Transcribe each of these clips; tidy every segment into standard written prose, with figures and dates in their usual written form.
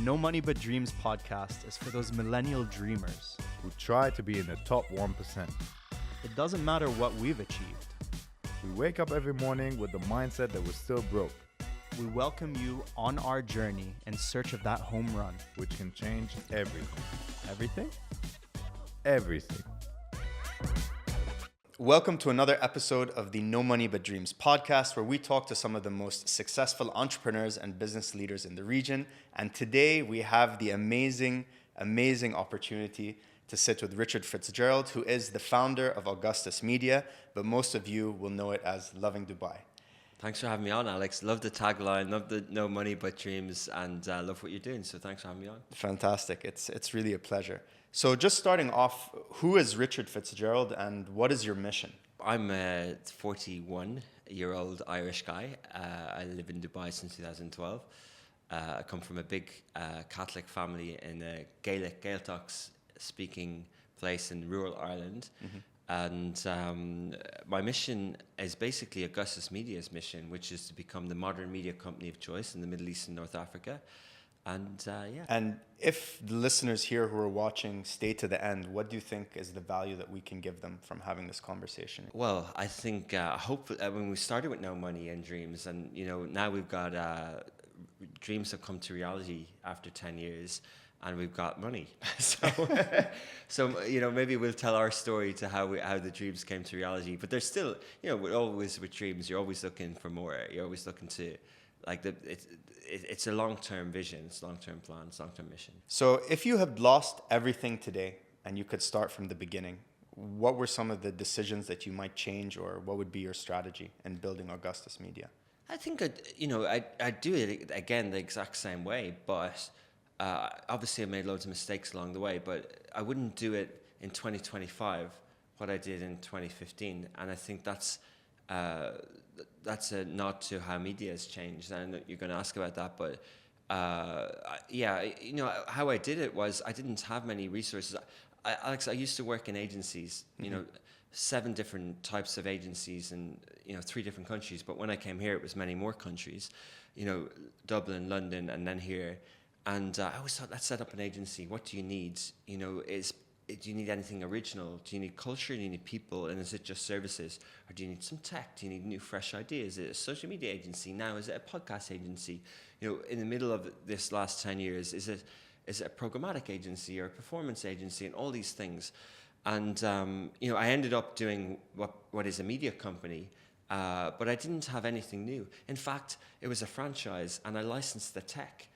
No Money But Dreams podcast is for those millennial dreamers. Who try to be in the top 1%. It doesn't matter what we've achieved. We wake up every morning with the mindset that we're still broke, We welcome you on our journey in search of that home run. which can change everything. Everything? Everything. Welcome to another episode of the No Money But Dreams podcast, where we talk to some of the most successful entrepreneurs and business leaders in the region. And today we have the amazing opportunity to sit with Richard Fitzgerald, who is the founder of Augustus Media, but most of you will know it as LOVIN Dubai. Thanks for having me on, Alex. Love the tagline, love the No Money But Dreams, and love what you're doing. So thanks for having me on. Fantastic. It's really a pleasure. So just starting off, who is Richard Fitzgerald and what is your mission? I'm a 41-year-old Irish guy. I live in Dubai since 2012. I come from a big Catholic family in a Gaeltacht speaking place in rural Ireland. Mm-hmm. And my mission is basically Augustus Media's mission, which is to become the modern media company of choice in the Middle East and North Africa. And And if the listeners here who are watching stay to the end, what do you think is the value that we can give them from having this conversation? Well, I think I hope when we started with No Money and Dreams, and now we've got dreams have come to reality after 10 years, and we've got money. So maybe we'll tell our story to how the dreams came to reality. But there's still, we're always with dreams. You're always looking for more. You're always looking to, it's a long-term vision. It's a long-term plan. It's a long-term mission. So if you had lost everything today and you could start from the beginning, what were some of the decisions that you might change, or what would be your strategy in building Augustus Media? I think I'd do it again the exact same way, but obviously I made loads of mistakes along the way, but I wouldn't do it in 2025 what I did in 2015, and I think that's a nod to how media has changed. I know you're going to ask about that, but how I did it was I didn't have many resources. Alex, I used to work in agencies, 7 different types of agencies in 3 different countries, but when I came here it was many more countries, Dublin, London, and then here. And I always thought, let's set up an agency. What do you need? Do you need anything original? Do you need culture? Do you need people? And is it just services? Or do you need some tech? Do you need new, fresh ideas? Is it a social media agency now? Is it a podcast agency? In the middle of this last 10 years, is it a programmatic agency or a performance agency, and all these things? And I ended up doing what is a media company, but I didn't have anything new. In fact, it was a franchise, and I licensed the tech.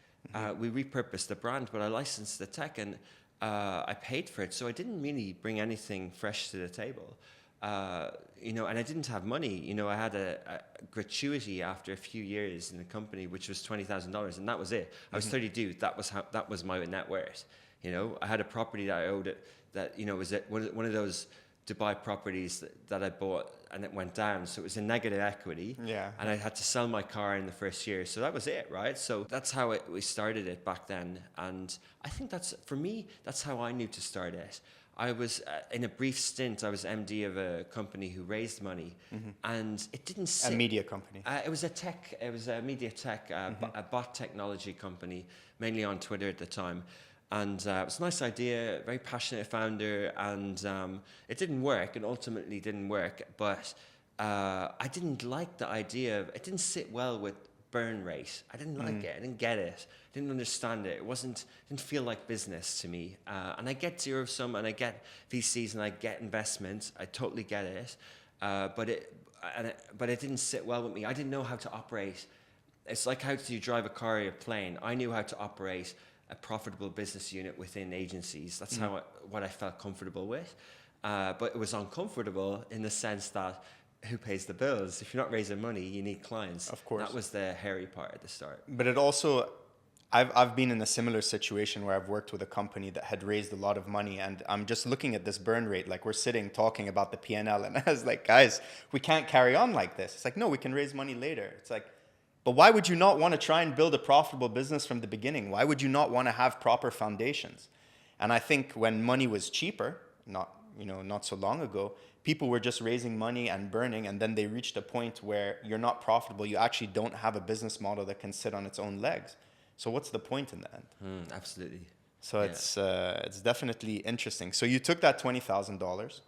We repurposed the brand, but I licensed the tech, and I paid for it. So I didn't really bring anything fresh to the table. And I didn't have money. I had a gratuity after a few years in the company, which was $20,000, and that was it. I was 32. That was my net worth. I had a property that I owed that was one of those Dubai properties that I bought, and it went down, so it was a negative equity. Yeah. And I had to sell my car in the first year, so that was it, right? So that's how we started it back then, and I think that's how I knew to start it. I was in a brief stint. I was MD of a company who raised money, and it didn't sit. A media company. It was a media tech, a bot technology company, mainly on Twitter at the time. And it was a nice idea, very passionate founder, and it didn't work, and ultimately didn't work. But I didn't like the idea it didn't sit well with burn rate. I didn't like it. I didn't get it. I didn't understand it. It didn't feel like business to me. And I get zero sum, and I get VCs, and I get investments. I totally get it. But it didn't sit well with me. I didn't know how to operate. It's like, how do you drive a car or a plane? I knew how to operate a profitable business unit within agencies. That's what I felt comfortable with. But it was uncomfortable in the sense that who pays the bills? If you're not raising money, you need clients. Of course. That was the hairy part at the start. But it also, I've been in a similar situation where I've worked with a company that had raised a lot of money, and I'm just looking at this burn rate. Like, we're sitting talking about the P&L, and I was like, guys, we can't carry on like this. It's like, no, we can raise money later. It's like, but why would you not want to try and build a profitable business from the beginning? Why would you not want to have proper foundations? And I think when money was cheaper, not so long ago, people were just raising money and burning, and then they reached a point where you're not profitable. You actually don't have a business model that can sit on its own legs. So what's the point in the end? Absolutely. So it's definitely interesting. So you took that $20,000,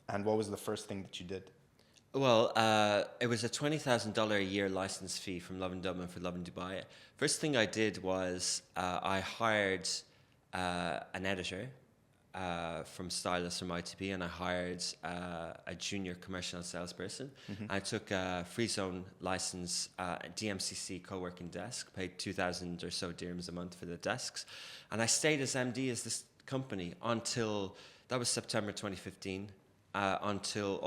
and what was the first thing that you did? Well, it was a $20,000 a year license fee from LOVIN Dublin for LOVIN Dubai. First thing I did was I hired an editor from Stylist from ITB, and I hired a junior commercial salesperson. I took a free zone license, DMCC co-working desk, paid 2,000 or so dirhams a month for the desks, and I stayed as MD as this company until, that was September 2015, until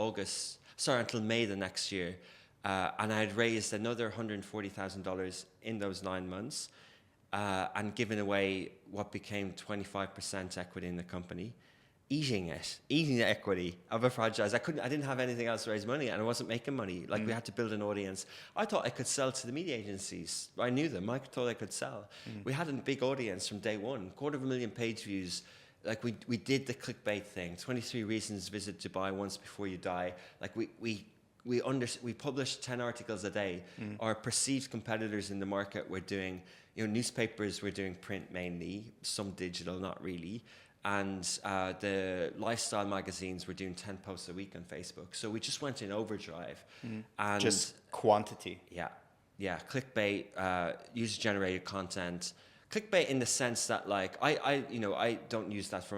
May the next year. And I had raised another $140,000 in those 9 months and given away what became 25% equity in the company, eating the equity of a franchise. I didn't have anything else to raise money, and I wasn't making money. Like, we had to build an audience. I thought I could sell to the media agencies. I knew them. I thought I could sell. We had a big audience from day one, 250,000 page views. Like, we did the clickbait thing, 23 reasons to visit Dubai once before you die. Like, we published 10 articles a day. Our perceived competitors in the market were doing, newspapers were doing print mainly, some digital, not really. And the lifestyle magazines were doing 10 posts a week on Facebook. So we just went in overdrive. And Just quantity. Yeah, clickbait, user-generated content. Clickbait in the sense that, like, I don't use that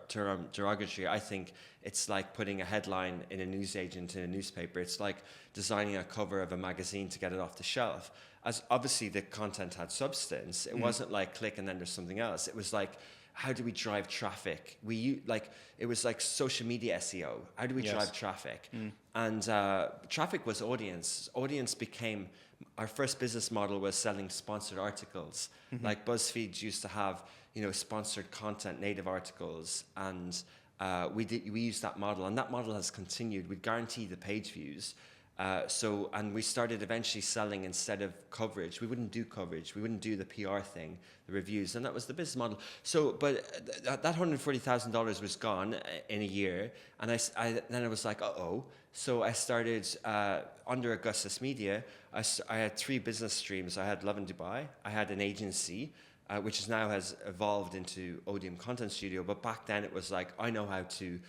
term derogatory. I think it's like putting a headline in a newsagent in a newspaper. It's like designing a cover of a magazine to get it off the shelf. As obviously the content had substance. It wasn't like click and then there's something else. It was like, how do we drive traffic? It was like social media SEO. How do we drive traffic? And traffic was audience. Audience became, our first business model was selling sponsored articles. Like BuzzFeed used to have, sponsored content, native articles, and we used that model, and that model has continued. We guarantee the page views. And we started eventually selling instead of coverage. We wouldn't do coverage. We wouldn't do the PR thing, the reviews, and that was the business model. So, but that $140,000 was gone in a year, and then I was like, uh-oh. So I started under Augustus Media. I had 3 business streams. I had LOVIN Dubai. I had an agency, which now has evolved into Odium Content Studio. But back then it was like, I know how to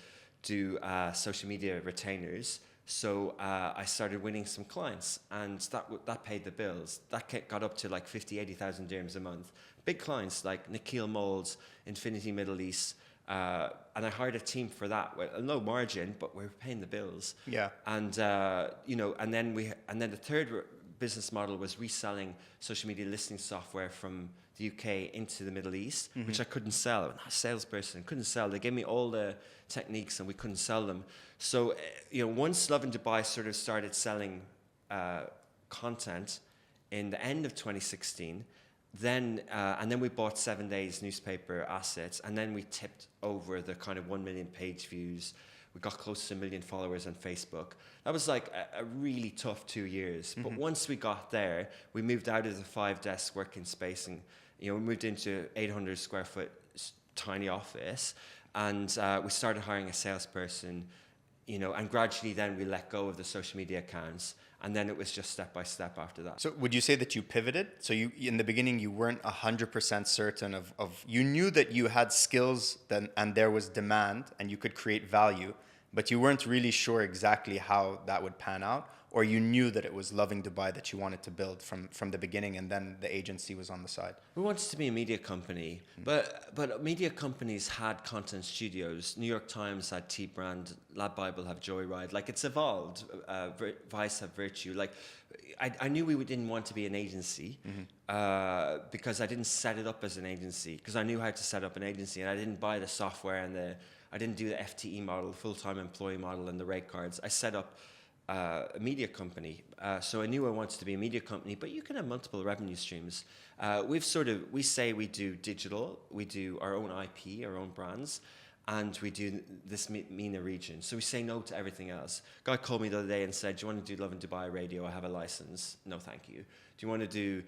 do social media retainers. So I started winning some clients, and that paid the bills. That got up to like 80,000 dirhams a month. Big clients like Nikhil Molds, Infinity Middle East, and I hired a team for that. With a low margin, but we were paying the bills. Yeah. And and then the third business model was reselling social media listing software from the UK into the Middle East, which I couldn't sell. I'm not a salesperson, couldn't sell. They gave me all the techniques and we couldn't sell them. So, once LOVIN Dubai sort of started selling content in the end of 2016, then we bought 7 Days newspaper assets, and then we tipped over the kind of 1 million page views. We got close to 1 million followers on Facebook. That was like a really tough 2 years. But once we got there, we moved out of the 5-desk working space, and we moved into 800 square foot tiny office, and we started hiring a salesperson, and gradually then we let go of the social media accounts, and then it was just step by step after that. So would you say that you pivoted? So you, in the beginning, you weren't 100% certain of you knew that you had skills and there was demand and you could create value, but you weren't really sure exactly how that would pan out, or you knew that it was LOVIN Dubai that you wanted to build from the beginning, and then the agency was on the side? We wanted to be a media company, but media companies had content studios. New York Times had T-Brand, Lab Bible have Joyride. Like, it's evolved. Vice have Virtue. Like, I knew we didn't want to be an agency because I didn't set it up as an agency, because I knew how to set up an agency, and I didn't buy the software and I didn't do the FTE model, full-time employee model, and the rate cards. I set up a media company. So I knew I wanted to be a media company, but you can have multiple revenue streams. We say we do digital, we do our own IP, our own brands, and we do this MENA region. So we say no to everything else. A guy called me the other day and said, do you want to do LOVIN Dubai radio? I have a license. No, thank you. Do you want to do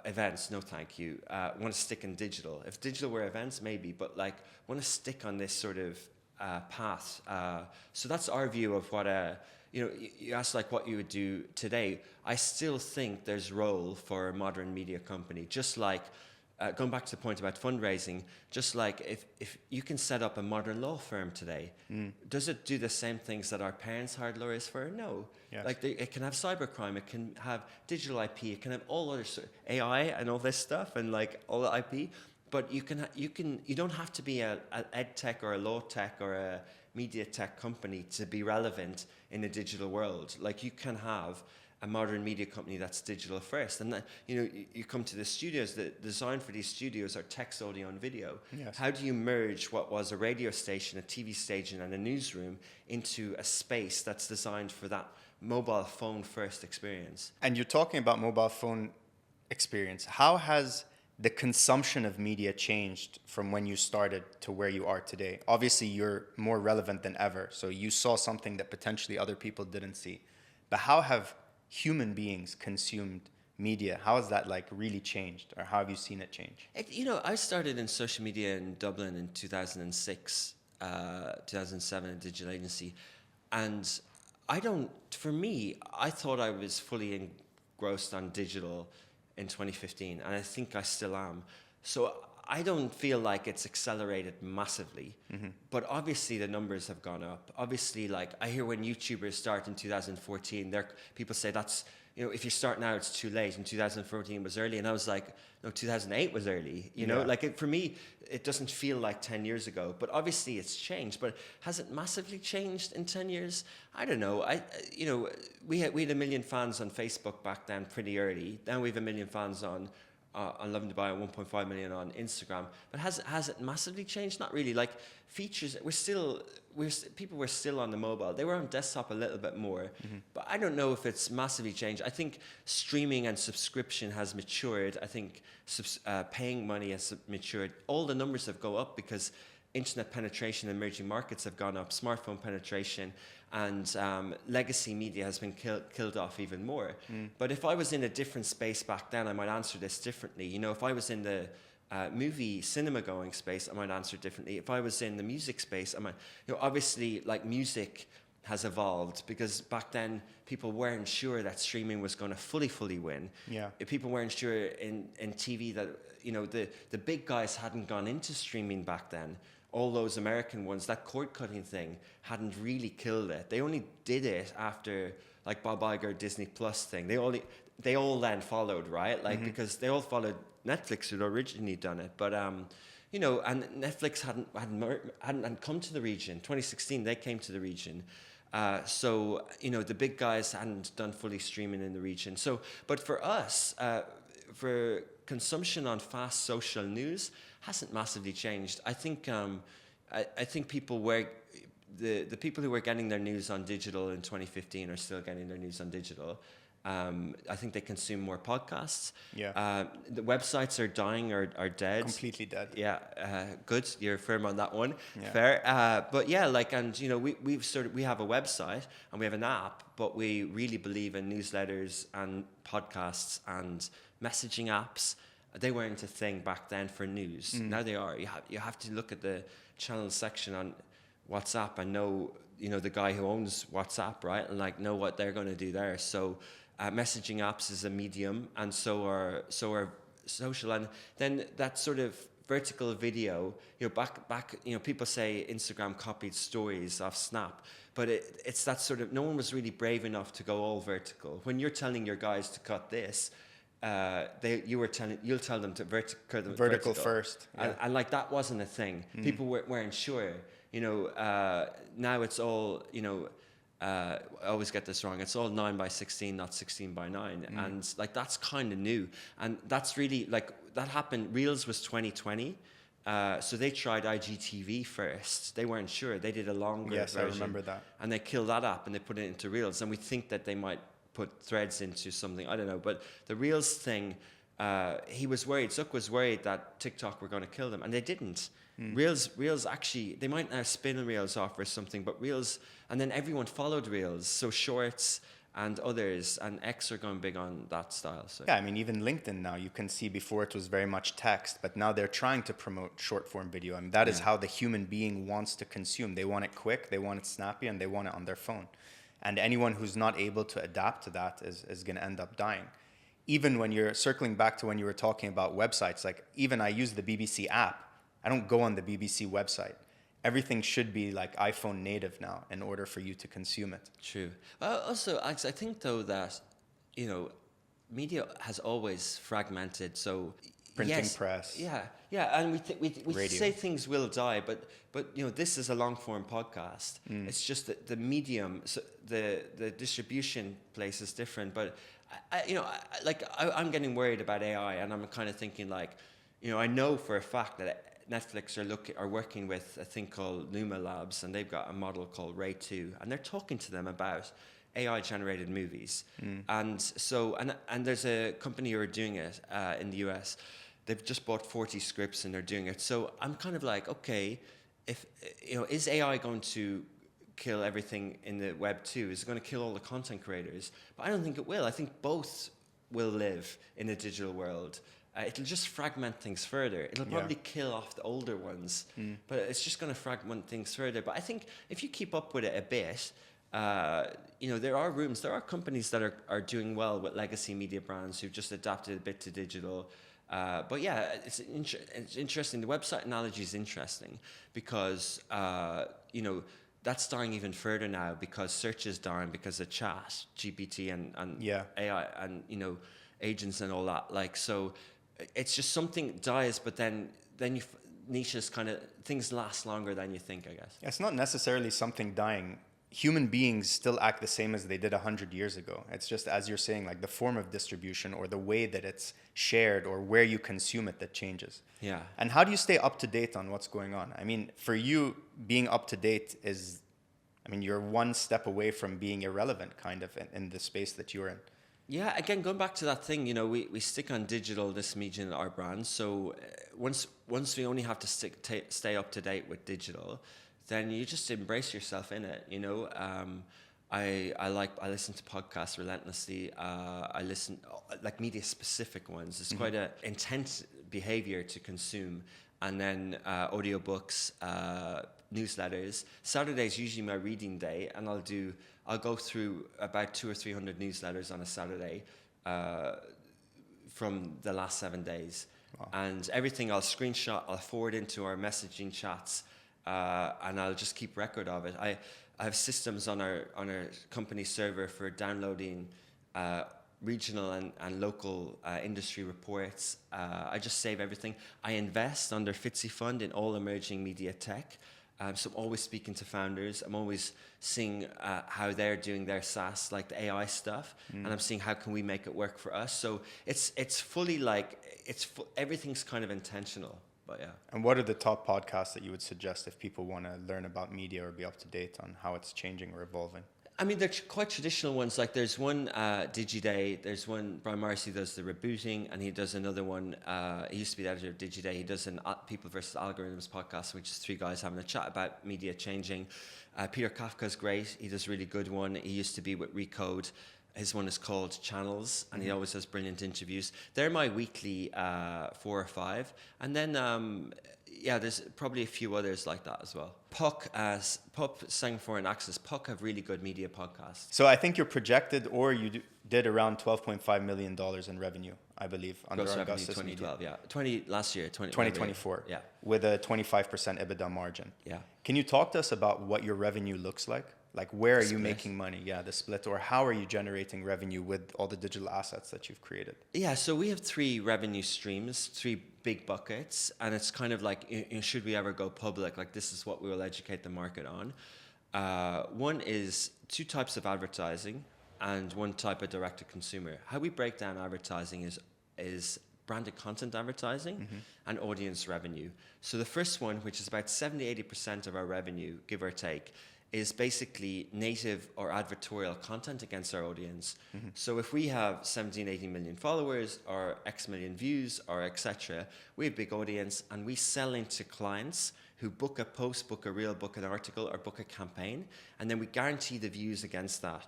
events? No, thank you. Want to stick in digital? If digital were events, maybe, but like, want to stick on this sort of path. So that's our view of what you asked like what you would do today. I still think there's role for a modern media company, just like going back to the point about fundraising, just like if you can set up a modern law firm today, does it do the same things that our parents hired lawyers for? No. Yes. Like it can have cybercrime, it can have digital IP, it can have all other AI and all this stuff and like all the IP. But you don't have to be an ed tech or a law tech or a media tech company to be relevant in a digital world. Like you can have a modern media company that's digital first, and that, you come to the studios. The design for these studios are text, audio, and video. Yes. How do you merge what was a radio station, a TV station, and a newsroom into a space that's designed for that mobile phone first experience? And you're talking about mobile phone experience. How has the consumption of media changed from when you started to where you are today? Obviously, you're more relevant than ever, so you saw something that potentially other people didn't see. But how have human beings consumed media? How has that like really changed, or how have you seen it change? I started in social media in Dublin in 2006, 2007, a digital agency, and for me, I thought I was fully engrossed on digital in 2015, and I think I still am. So I don't feel like it's accelerated massively, but obviously the numbers have gone up. Obviously, like I hear when YouTubers start in 2014, people say that's, if you start now, it's too late. In 2014 was early, and I was like, no, 2008 was early. For me, it doesn't feel like 10 years ago. But obviously, it's changed. But has it massively changed in 10 years? I don't know. We had 1 million fans on Facebook back then, pretty early. Now we have 1 million fans on LOVIN Dubai, and 1.5 million on Instagram. But has it massively changed? Not really. Like features, people were still on the mobile. They were on desktop a little bit more, but I don't know if it's massively changed. I think streaming and subscription has matured. I think paying money has matured. All the numbers have gone up because internet penetration in emerging markets have gone up, smartphone penetration, and legacy media has been killed off even more. But if I was in a different space back then, I might answer this differently. If I was in the movie cinema going space, I might answer differently. If I was in the music space, I might, obviously like music has evolved because back then people weren't sure that streaming was going to fully win. Yeah. If people weren't sure in TV that, the big guys hadn't gone into streaming back then. All those American ones, that cord cutting thing hadn't really killed it. They only did it after like Bob Iger Disney Plus thing. They all then followed, right? Like because they all followed Netflix who'd originally done it. But and Netflix hadn't come to the region. 2016 they came to the region. So the big guys hadn't done fully streaming in the region. So but for us, for consumption on fast social news hasn't massively changed. I think I think people the people who were getting their news on digital in 2015 are still getting their news on digital. I think they consume more podcasts. Yeah. The websites are dying or are dead. Completely dead. Yeah. Good. You're firm on that one. Yeah. Fair. But yeah, like, and we have a website and we have an app, but we really believe in newsletters and podcasts and messaging apps. They weren't a thing back then for news. Now they are. You have to look at the channel section on WhatsApp and know the guy who owns WhatsApp, right? And like know what they're going to do there. So messaging apps is a medium, and so are social. And then that sort of vertical video, back people say Instagram copied stories off Snap, but it's that sort of, no one was really brave enough to go all vertical. When you're telling your guys to cut this, you'll tell them to vertical first. Yeah. And like that wasn't a thing. People weren't sure. Now it's all, I always get this wrong. It's all 9:16, not 16:9. And like, that's kind of new. And that's really like, that happened. Reels was 2020. So they tried IGTV first. They weren't sure. They did a longer version. I remember that. And they killed that app and they put it into Reels. And we think that they might put Threads into something. I don't know. But the Reels thing, he was worried. Zuck was worried that TikTok were going to kill them. And they didn't. Reels actually, they might now spin Reels off or something, but Reels, and then everyone followed Reels. So Shorts, and others, and X are going big on that style. So Yeah, I mean, even LinkedIn now, you can see before it was very much text, but now they're trying to promote short form video. I mean, that is how the human being wants to consume. They want it quick, they want it snappy, and they want it on their phone. And anyone who's not able to adapt to that is going to end up dying. Even when you're circling back to when you were talking about websites, like even I use the BBC app, I don't go on the BBC website. Everything should be like iPhone native now in order for you to consume it. true. Also, Alex, I think though that, you know, media has always fragmented. So Printing yes, press. yeah, and we Radio. say things will die, but you know, this is a long form podcast. It's just that the medium, so the distribution place is different. But I'm getting worried about AI, and I'm kind of thinking like, you know, I know for a fact that Netflix are working with a thing called Luma Labs, and they've got a model called Ray 2, and they're talking to them about AI generated movies. And so and there's a company who are doing it in the US. They've just bought 40 scripts and they're doing it. So I'm kind of like, okay, if you know, is AI going to kill everything in the web too? Is it going to kill all the content creators? But I don't think it will. I think both will live in a digital world. It'll just fragment things further. It'll probably kill off the older ones, but it's just going to fragment things further. But I think if you keep up with it a bit, you know, there are companies that are doing well with legacy media brands who've just adapted a bit to digital. But yeah, it's interesting. The website analogy is interesting because, you know, that's dying even further now because search is dying because of chat, GPT and AI and, you know, agents and all that. Like, so it's just something dies, but then niches kind of, things last longer than you think, I guess. It's not necessarily something dying. Human beings still act the same as they did 100 years ago. It's just, as you're saying, like the form of distribution or the way that it's shared or where you consume it that changes. Yeah. And how do you stay up to date on what's going on? I mean, for you, being up to date is, I mean, you're one step away from being irrelevant kind of in the space that you're in. Yeah, again, going back to that thing, you know, we stick on digital, this medium, our brand. So once we only have to stay up to date with digital, then you just embrace yourself in it, you know. I listen to podcasts relentlessly. I listen like media specific ones. It's quite an intense behavior to consume. And then audiobooks, newsletters. Saturday's usually my reading day, and I'll go through about 200 or 300 newsletters on a Saturday from the last 7 days. Wow. And everything I'll screenshot, I'll forward into our messaging chats, and I'll just keep record of it. I have systems on our company server for downloading regional and local industry reports. I just save everything. I invest under Fitzy Fund in all emerging media tech. So I'm always speaking to founders. I'm always seeing how they're doing their SaaS, like the AI stuff, and I'm seeing how can we make it work for us. So it's fully like everything's kind of intentional. But yeah. And what are the top podcasts that you would suggest if people want to learn about media or be up to date on how it's changing or evolving? I mean, they're quite traditional ones. Like there's one DigiDay. There's one Brian Morrissey does the rebooting, and he does another one. He used to be the editor of DigiDay. He does an People versus Algorithms podcast, which is 3 guys having a chat about media changing. Peter Kafka's great. He does a really good one. He used to be with Recode. His one is called Channels, and he always has brilliant interviews. They're my weekly 4 or 5, and then. There's probably a few others like that as well. Puck, Singapore and Access, Puck have really good media podcasts. So I think you're projected, or you did around $12.5 million in revenue, I believe, under Augustus 2012, Media. 20 last year, 2024. Yeah. With a 25% EBITDA margin. Yeah. Can you talk to us about what your revenue looks like? Like, where are you making money? Yeah, the split. Or how are you generating revenue with all the digital assets that you've created? Yeah, so we have 3 revenue streams, 3 big buckets. And it's kind of like, should we ever go public? Like, this is what we will educate the market on. One is 2 types of advertising and 1 type of direct-to-consumer. How we break down advertising is branded content advertising and audience revenue. So the first one, which is about 70-80% of our revenue, give or take, is basically native or advertorial content against our audience. So if we have 17-18 million followers or X million views or etc., we have a big audience and we sell into clients who book a post, book a reel, book an article or book a campaign, and then we guarantee the views against that.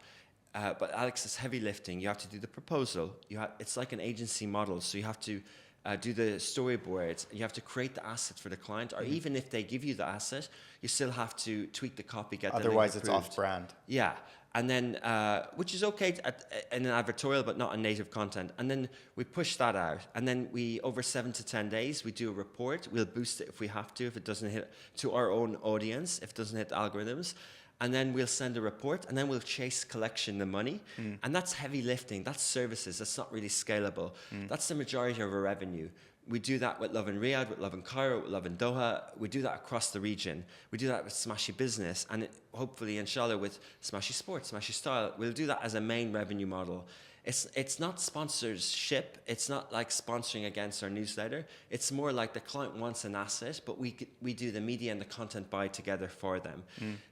But Alex, it's heavy lifting. You have to do the proposal. It's like an agency model. So you have to do the storyboards. You have to create the asset for the client. Or even if they give you the asset, you still have to tweak the copy, get the link Otherwise, it's approved. off-brand. Yeah. And then, which is okay in an advertorial, but not on native content. And then we push that out. And then over 7 to 10 days, we do a report. We'll boost it if we have to, if it doesn't hit to our own audience, if it doesn't hit the algorithms. And then we'll send a report, and then we'll chase collection the money. And that's heavy lifting. That's services. That's not really scalable. That's the majority of our revenue. We do that with LOVIN Riyadh, with LOVIN Cairo, with LOVIN Doha. We do that across the region. We do that with Smashy Business, and hopefully, inshallah, with Smashy Sports, Smashy Style. We'll do that as a main revenue model. It's not sponsorship. It's not like sponsoring against our newsletter. It's more like the client wants an asset, but we do the media and the content buy together for them.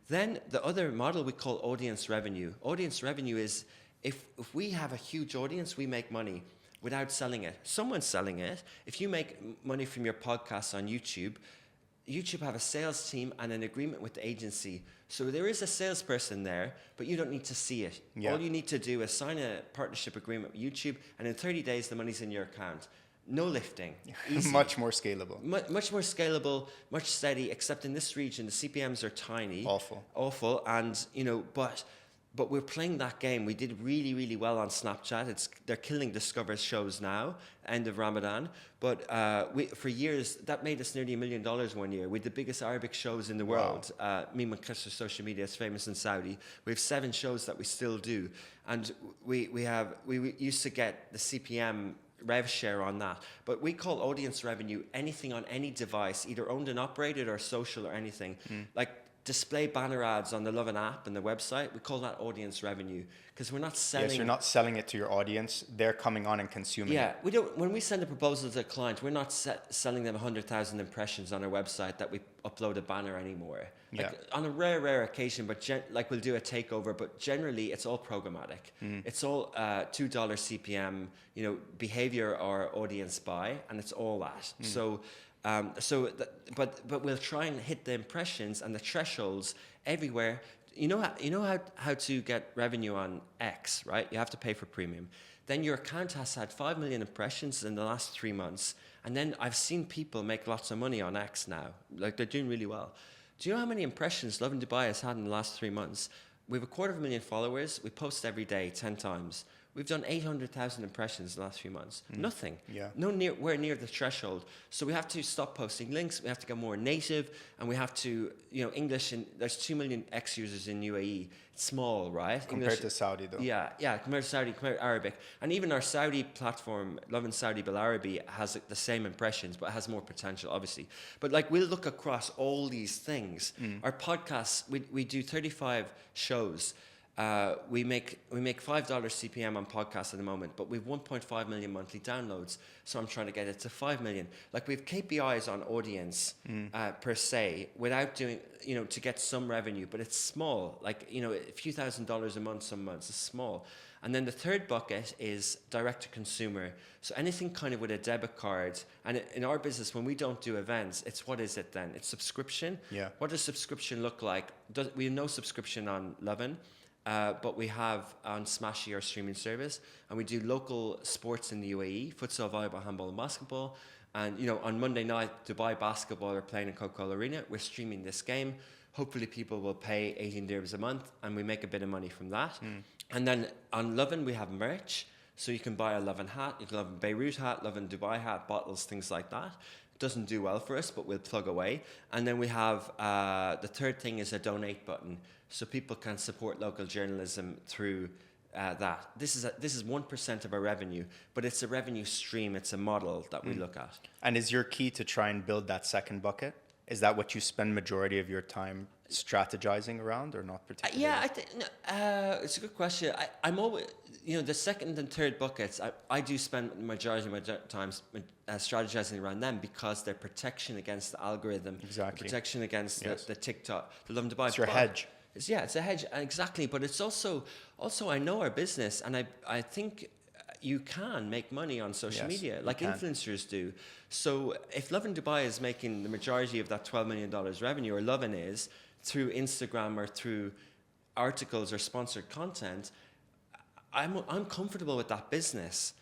Then the other model we call audience revenue. Audience revenue is if we have a huge audience, we make money without selling it. Someone's selling it. If you make money from your podcast on YouTube, YouTube have a sales team and an agreement with the agency. So there is a salesperson there, but you don't need to see it. Yeah. All you need to do is sign a partnership agreement with YouTube, and in 30 days, the money's in your account. No lifting. Easy. Much more scalable. Much more scalable, much steady, except in this region, the CPMs are tiny. Awful. And, but we're playing that game. We did really, really well on Snapchat. They're killing Discover shows now, end of Ramadan. But for years, that made us nearly $1 million one year. We had the biggest Arabic shows in the world. Me and Manchester social media is famous in Saudi. We have 7 shows that we still do. And we used to get the CPM rev share on that. But we call audience revenue anything on any device, either owned and operated or social or anything. Like display banner ads on the LOVIN app and the website, we call that audience revenue because we're not selling. Yes, you're not selling it to your audience. They're coming on and consuming it. Yeah, we don't. When we send a proposal to a client, we're not selling them 100,000 impressions on our website that we upload a banner anymore. Like on a rare occasion, but like we'll do a takeover, but generally it's all programmatic. It's all $2 CPM, behavior or audience buy, and it's all that. But we'll try and hit the impressions and the thresholds everywhere. You know how to get revenue on X, right? You have to pay for premium. Then your account has had 5 million impressions in the last 3 months. And then I've seen people make lots of money on X now. Like they're doing really well. Do you know how many impressions LOVIN Dubai has had in the last 3 months? We have 250,000 followers. We post every day 10 times. We've done 800,000 impressions in the last few months. Nothing. Yeah. Nowhere near the threshold. So we have to stop posting links. We have to get more native, and we have to, English. And there's 2 million X users in UAE. It's small, right? Compared to Saudi, though. Yeah. Compared to Saudi, compared to Arabic, and even our Saudi platform, LOVIN Saudi Bil Arabi, has the same impressions, but has more potential, obviously. But like we'll look across all these things. Our podcasts, we do 35 shows. We make $5 CPM on podcasts at the moment, but we've 1.5 million monthly downloads. So I'm trying to get it to 5 million. Like we have KPIs on audience per se, without doing, to get some revenue, but it's small. Like a few $1,000s a month, some months is small. And then the third bucket is direct to consumer. So anything kind of with a debit card. And in our business, when we don't do events, it's what is it then? It's subscription. Yeah. What does subscription look like? We have no subscription on LOVIN. But we have on Smashy, our streaming service, and we do local sports in the UAE, futsal, volleyball, handball, and basketball. And, on Monday night, Dubai basketball are playing in Coca-Cola Arena. We're streaming this game. Hopefully people will pay 18 dirhams a month, and we make a bit of money from that. And then on LOVIN, we have merch. So you can buy a LOVIN hat, you can LOVIN Beirut hat, LOVIN Dubai hat, bottles, things like that. Doesn't do well for us, but we'll plug away. And then we have the third thing is a donate button, so people can support local journalism through that. This is 1% of our revenue, but it's a revenue stream. It's a model that we look at. And is your key to try and build that second bucket? Is that what you spend majority of your time strategizing around, or not particularly? Yeah, I think it's a good question. I'm always, the second and third buckets, I do spend the majority of my time strategizing around them because they're protection against the algorithm. Exactly. Protection against the TikTok, the LOVIN Dubai. It's your hedge. It's a hedge, exactly. But it's also I know our business, and I think you can make money on social media like influencers do. So if LOVIN Dubai is making the majority of that $12 million revenue, or LOVIN is, through Instagram or through articles or sponsored content, I'm comfortable with that business.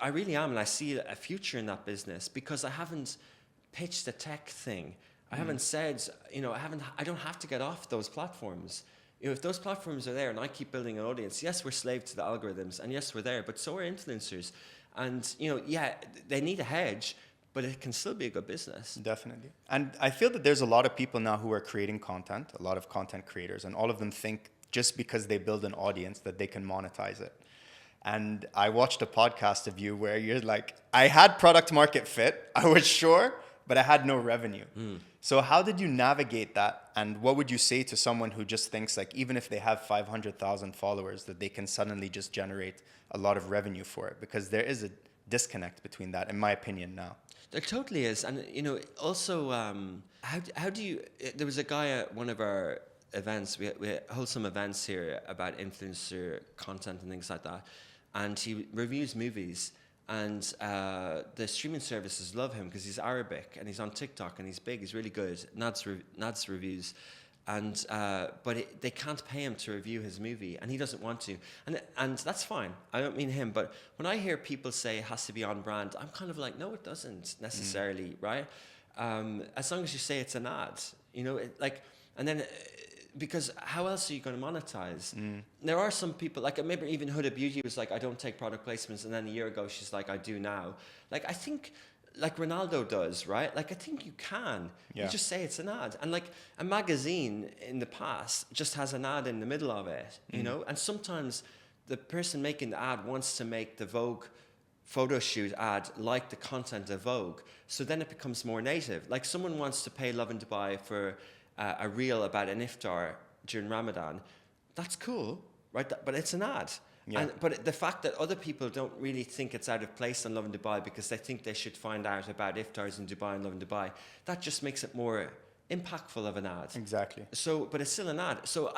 I really am, and I see a future in that business because I haven't pitched a tech thing. I haven't said, I don't have to get off those platforms. If those platforms are there and I keep building an audience, yes, we're slave to the algorithms, and yes, we're there, but so are influencers. And, they need a hedge, but it can still be a good business. Definitely. And I feel that there's a lot of people now who are creating content, a lot of content creators, and all of them think just because they build an audience that they can monetize it. And I watched a podcast of you where you're like, I had product market fit, I was sure, but I had no revenue. So how did you navigate that? And what would you say to someone who just thinks like, even if they have 500,000 followers, that they can suddenly just generate a lot of revenue for it? Because there is a disconnect between that, in my opinion, now. There totally is. And, also, how do you, there was a guy at one of our events, we hold some events here about influencer content and things like that. And he reviews movies. And the streaming services love him because he's Arabic and he's on TikTok and he's big, he's really good. Nads reviews. And but they can't pay him to review his movie, and he doesn't want to, and that's fine. I don't mean him, but when I hear people say it has to be on brand, I'm kind of like, no, it doesn't necessarily, right? As long as you say it's an ad, and then because how else are you going to monetize? There are some people, like maybe even Huda Beauty was like, I don't take product placements, and then a year ago she's like, I do now. Like I think. Like Ronaldo does, right? Like I think you can. Yeah. You just say it's an ad. And like a magazine in the past just has an ad in the middle of it, you know? And sometimes the person making the ad wants to make the Vogue photo shoot ad like the content of Vogue. So then it becomes more native. Like someone wants to pay LOVIN Dubai for a reel about an iftar during Ramadan. That's cool, right? But it's an ad. Yeah. But the fact that other people don't really think it's out of place on LOVIN Dubai because they think they should find out about iftars in Dubai and LOVIN Dubai, that just makes it more impactful of an ad. Exactly. So, but it's still an ad. So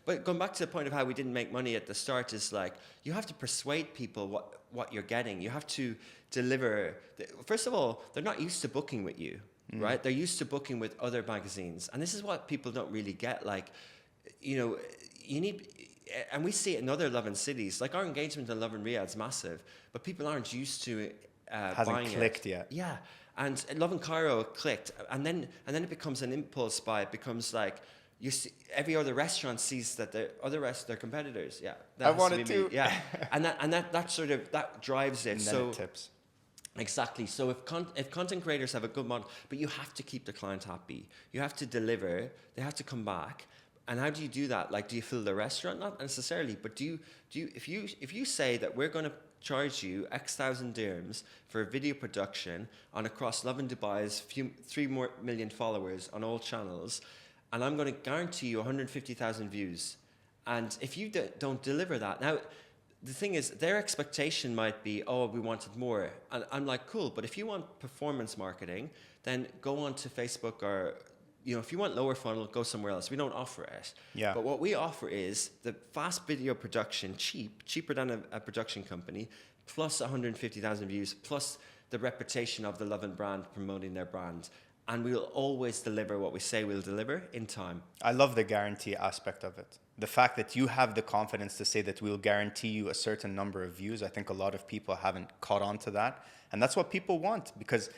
but going back to the point of how we didn't make money at the start is like, you have to persuade people what you're getting. You have to deliver. First of all, they're not used to booking with you, right? They're used to booking with other magazines. And this is what people don't really get. Like, you need... And we see it in other Lovin cities. Like our engagement in Lovin Riyadh is massive, but people aren't used to hasn't clicked yet. Yeah, and Lovin Cairo clicked, and then it becomes an impulse buy. It becomes like you see every other restaurant sees that their competitors. Yeah, I want it too. Yeah, and that sort of drives it. And so then it tips. Exactly. So if content creators have a good model, but you have to keep the client happy. You have to deliver. They have to come back. And how do you do that? Like, do you fill the restaurant? Not necessarily, but do you if you say that we're going to charge you X thousand dirhams for video production on across LOVIN Dubai's 3 million followers on all channels, and I'm going to guarantee you 150,000 views, and if you don't deliver that, now the thing is their expectation might be, oh, we wanted more, and I'm like, cool, but if you want performance marketing, then go on to Facebook or. If you want lower funnel, go somewhere else. We don't offer it. Yeah. But what we offer is the fast video production, cheaper than a production company, plus 150,000 views, plus the reputation of the LOVIN brand promoting their brand. And we'll always deliver what we say we'll deliver in time. I love the guarantee aspect of it. The fact that you have the confidence to say that we'll guarantee you a certain number of views, I think a lot of people haven't caught on to that. And that's what people want, because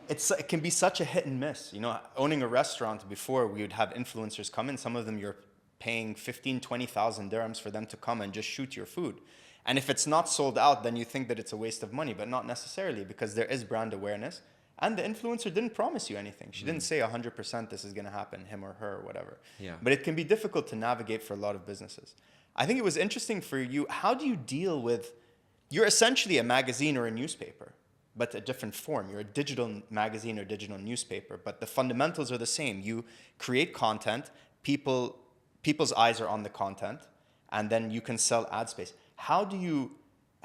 it can be such a hit and miss. Owning a restaurant before, we would have influencers come in. Some of them you're paying 20,000 dirhams for them to come and just shoot your food. And if it's not sold out, then you think that it's a waste of money, but not necessarily, because there is brand awareness. And the influencer didn't promise you anything. She didn't say 100% this is going to happen, him or her or whatever. Yeah. But it can be difficult to navigate for a lot of businesses. I think it was interesting for you. How do you deal with, you're essentially a magazine or a newspaper, but a different form. You're a digital magazine or digital newspaper, but the fundamentals are the same. You create content, people's eyes are on the content, and then you can sell ad space. How do you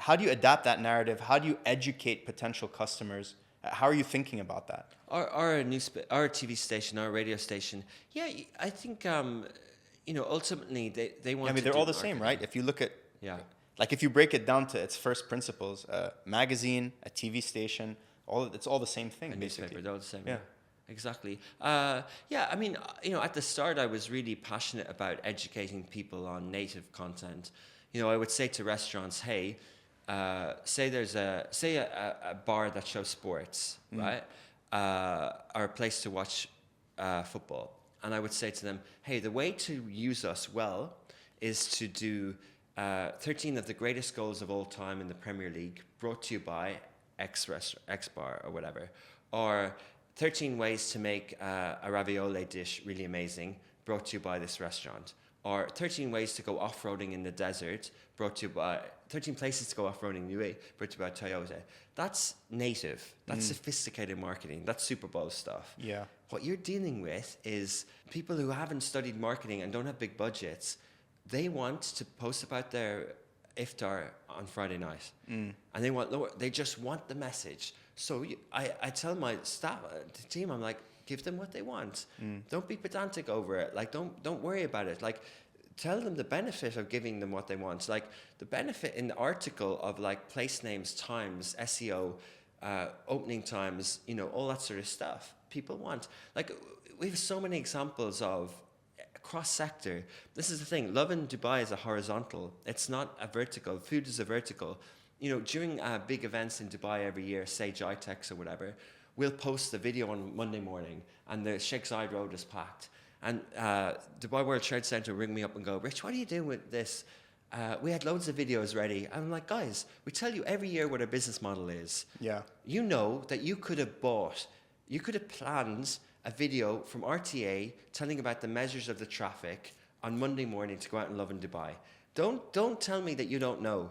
adapt that narrative? How do you educate potential customers? How are you thinking about that? Our TV station, our radio station, yeah, I think ultimately they want. Yeah, I mean, they're all the same, right? If you look at Like if you break it down to its first principles, a magazine, a TV station, it's all the same thing. A newspaper, they're all the same. Yeah. Exactly. I mean, at the start I was really passionate about educating people on native content. I would say to restaurants, hey, say there's a bar that shows sports, right? Or a place to watch football. And I would say to them, hey, the way to use us well is to do 13 of the greatest goals of all time in the Premier League, brought to you by X bar or whatever. Or 13 ways to make a ravioli dish really amazing, brought to you by this restaurant. Or 13 ways to go off-roading in the desert, brought to you by 13 places to go off-roading in the UAE, brought to you by Toyota. That's native. That's sophisticated marketing. That's Super Bowl stuff. Yeah. What you're dealing with is people who haven't studied marketing and don't have big budgets. They want to post about their iftar on Friday night, and they just want the message. So I tell my staff, the team, I'm like, give them what they want. Don't be pedantic over it. Like, don't worry about it. Like, tell them the benefit of giving them what they want. Like, the benefit in the article of like place names, times, SEO, opening times, all that sort of stuff. People want. Like, we have so many examples of cross-sector. This is the thing. LOVIN Dubai is a horizontal. It's not a vertical. Food is a vertical. During big events in Dubai every year, say GITEX or whatever, we'll post the video on Monday morning and the Sheikh Zayed Road is packed. And Dubai World Trade Center ring me up and go, Rich, what are you doing with this? We had loads of videos ready. I'm like, guys, we tell you every year what our business model is. Yeah. You know that you could have planned a video from RTA telling about the measures of the traffic on Monday morning to go out and LOVIN Dubai. Don't tell me that you don't know.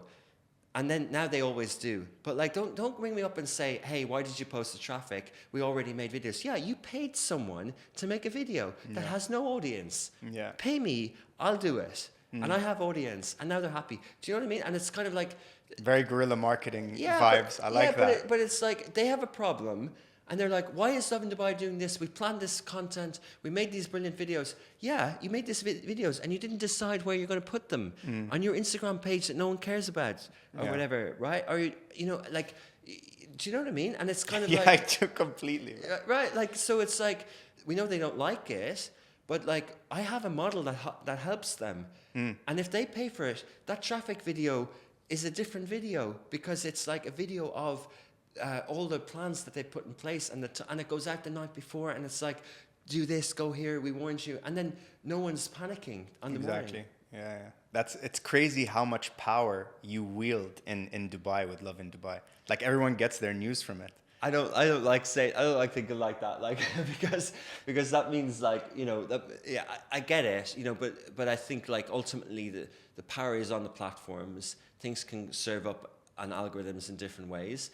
And then now they always do. But like, don't ring me up and say, hey, why did you post the traffic? We already made videos. Yeah, you paid someone to make a video that has no audience. Yeah. Pay me, I'll do it. And I have audience, and now they're happy. Do you know what I mean? And it's kind of like... Very guerrilla marketing vibes. I like that. But it's like, they have a problem, and they're like, why is LOVIN Dubai doing this? We planned this content. We made these brilliant videos. Yeah, you made these videos, and you didn't decide where you're going to put them on your Instagram page that no one cares about, or whatever, right? Or, like, do you know what I mean? And it's kind of like... Yeah, I do completely. Right, like, so it's like, we know they don't like it, but like, I have a model that helps them. And if they pay for it, that traffic video is a different video, because it's like a video of all the plans that they put in place, and it goes out the night before, and it's like, do this, go here, we warned you, and then no one's panicking on the morning. Exactly. Yeah. It's crazy how much power you wield in Dubai with LOVIN Dubai. Like, everyone gets their news from it. I don't like thinking like that, like, because that means, like, I get it, but I think, like, ultimately the power is on the platforms. Things can serve up on algorithms in different ways.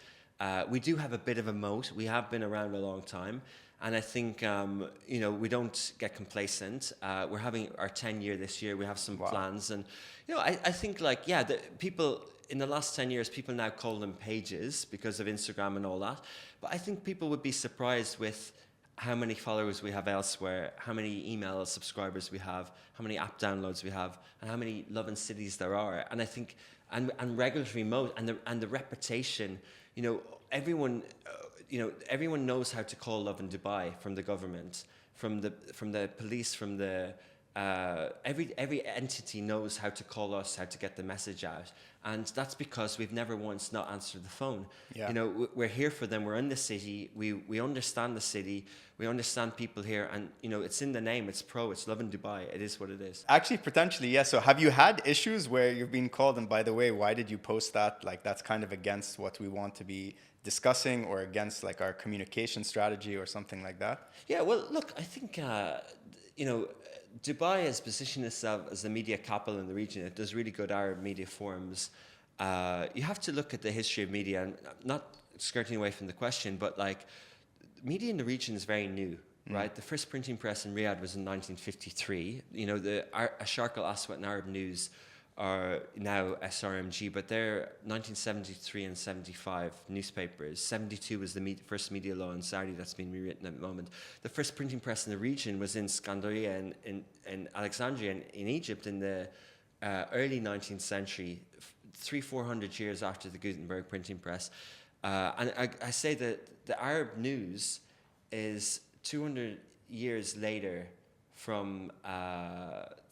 We do have a bit of a moat. We have been around a long time, and I think we don't get complacent. We're having our 10-year this year. We have some plans, and I think, like, the people. In the last 10 years, people now call them pages because of Instagram and all that. But I think people would be surprised with how many followers we have elsewhere, how many email subscribers we have, how many app downloads we have, and how many LOVIN cities there are. And I think, and regulatory mode and the reputation, everyone knows how to call LOVIN Dubai, from the government, from the police, from the every entity knows how to call us, how to get the message out. And that's because we've never once not answered the phone. Yeah. We're here for them. We're in the city. We understand the city. We understand people here. And, it's in the name. It's it's LOVIN Dubai. It is what it is. Actually, potentially, yes. So have you had issues where you've been called, and by the way, why did you post that? Like, that's kind of against what we want to be discussing, or against, like, our communication strategy or something like that? Yeah, well, look, I think, Dubai has positioned itself as the media capital in the region. It does really good Arab media forums. You have to look at the history of media, and not skirting away from the question, but like, media in the region is very new, right? The first printing press in Riyadh was in 1953. The Asharq Al Aswad and Arab News are now SRMG, but they're 1973 and 75 newspapers. 72 was the first media law in Saudi that's been rewritten at the moment. The first printing press in the region was in Scandaria in Alexandria in Egypt in the early 19th century, 300-400 years after the Gutenberg printing press. And I say that the Arab News is 200 years later from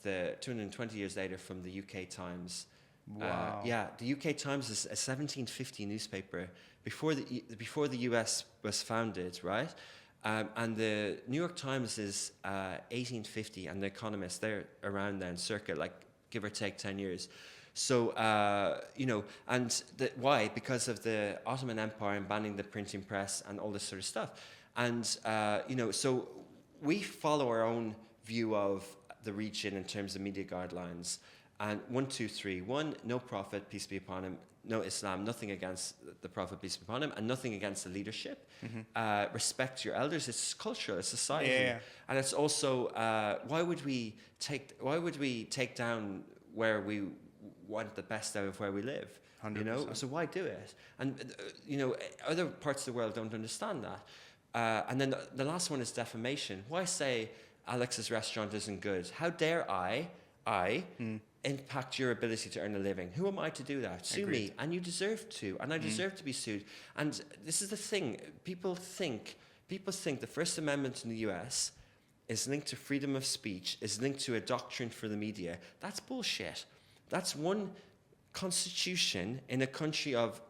the 220 years later from the UK Times, Wow. Yeah, the UK Times is a 1750 newspaper before the US was founded, right? And the New York Times is 1850, and The Economist, they're around then, circa, like, give or take 10 years. So, and why? Because of the Ottoman Empire and banning the printing press and all this sort of stuff. And, so we follow our own view of the region in terms of media guidelines. And 1, 2, 3. 1, no Prophet, peace be upon him. No Islam, nothing against the Prophet, peace be upon him, and nothing against the leadership. Respect your elders. It's cultural, it's society, and it's also why would we take down where we want the best out of where we live? 100%. So why do it? And other parts of the world don't understand that. And then the last one is defamation. Why say Alex's restaurant isn't good? How dare I impact your ability to earn a living? Who am I to do that? Sue me, and you deserve to, and I deserve to be sued. And this is the thing: people think the First Amendment in the US is linked to freedom of speech, is linked to a doctrine for the media. That's bullshit. That's one constitution in a country of,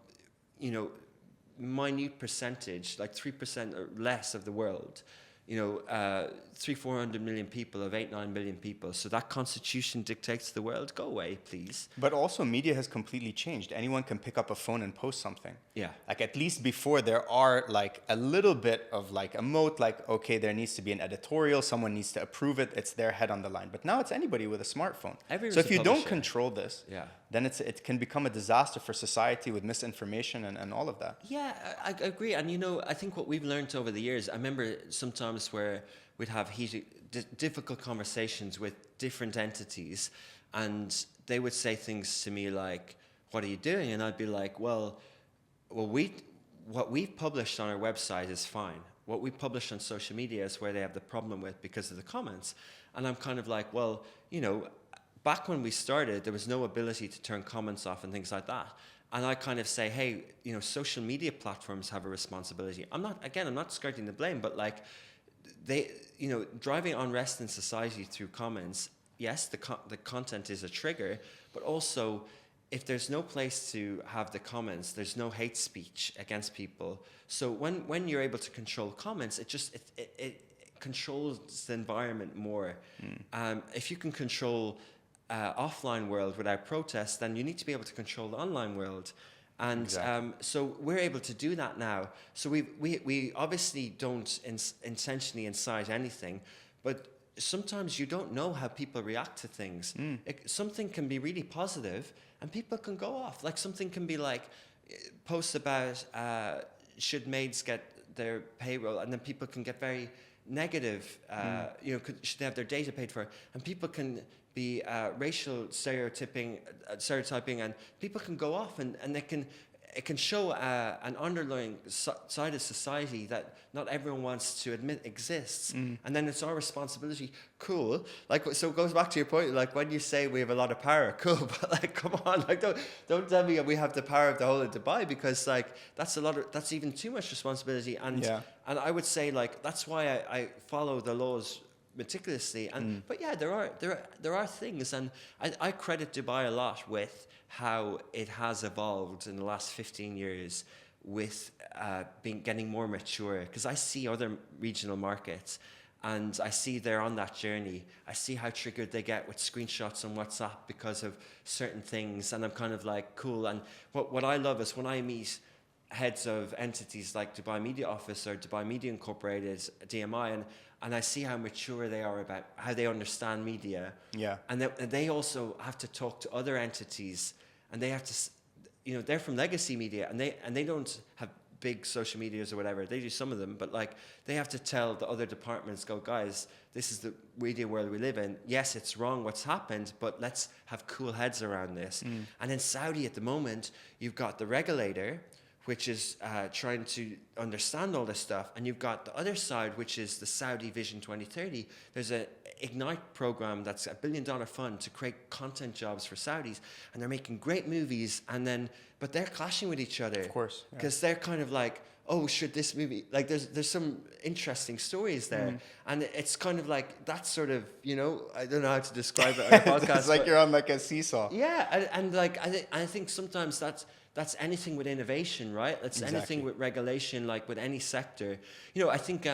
minute percentage, like 3% or less of the world. 300-400 million people of 8-9 billion people. So that constitution dictates the world. Go away, please. But also media has completely changed. Anyone can pick up a phone and post something. Yeah. Like, at least before, there are like a little bit of like a moat, like, okay, there needs to be an editorial, someone needs to approve it, it's their head on the line. But now it's anybody with a smartphone. Everyone's so if a you don't publisher. control this, then it can become a disaster for society with misinformation and all of that. Yeah, I agree. And I think what we've learned over the years, I remember sometimes where we'd have heated, difficult conversations with different entities, and they would say things to me like, "What are you doing?" And I'd be like, "Well, what we've published on our website is fine. What we publish on social media is where they have the problem with because of the comments." And I'm kind of like, well, back when we started, there was no ability to turn comments off and things like that. And I kind of say, hey, social media platforms have a responsibility. I'm not skirting the blame, but like they, driving unrest in society through comments, yes, the content is a trigger, but also if there's no place to have the comments, there's no hate speech against people. So when you're able to control comments, it controls the environment more. If you can control offline world without protest, then you need to be able to control the online world. And exactly. So we're able to do that now. So we obviously don't intentionally incite anything, but sometimes you don't know how people react to things. Something can be really positive and people can go off. Like something can be like posts about should maids get their payroll, and then people can get very negative, should they have their data paid for, and people can be racial stereotyping, and people can go off, and it can show an underlying side of society that not everyone wants to admit exists, and then it's our responsibility. Cool, like, so it goes back to your point, like when you say we have a lot of power, cool, but like, come on, like don't tell me we have the power of the whole of Dubai, because like that's even too much responsibility, and I would say like that's why I follow the laws meticulously, and but yeah, there are things, and I credit Dubai a lot with how it has evolved in the last 15 years with getting more mature, because I see other regional markets and I see they're on that journey. I see how triggered they get with screenshots on WhatsApp because of certain things, and I'm kind of like, cool. And what I love is when I meet heads of entities like Dubai Media Office or Dubai Media Incorporated, DMI, and I see how mature they are about how they understand media. Yeah. And they also have to talk to other entities, and they have to, they're from legacy media, and they don't have big social medias or whatever. They do some of them, but like they have to tell the other departments, go, guys, this is the media world we live in. Yes, it's wrong what's happened, but let's have cool heads around this. And in Saudi at the moment, you've got the regulator, which is trying to understand all this stuff. And you've got the other side, which is the Saudi Vision 2030. There's a Ignite program that's $1 billion fund to create content jobs for Saudis. And they're making great movies, but they're clashing with each other. Of course. Because they're kind of like, oh, should this movie, like there's some interesting stories there. And it's kind of like, that sort of, I don't know how to describe it on a podcast. It's like you're on like a seesaw. Yeah, and like I think sometimes that's anything with innovation, right? That's anything with regulation, like with any sector. I think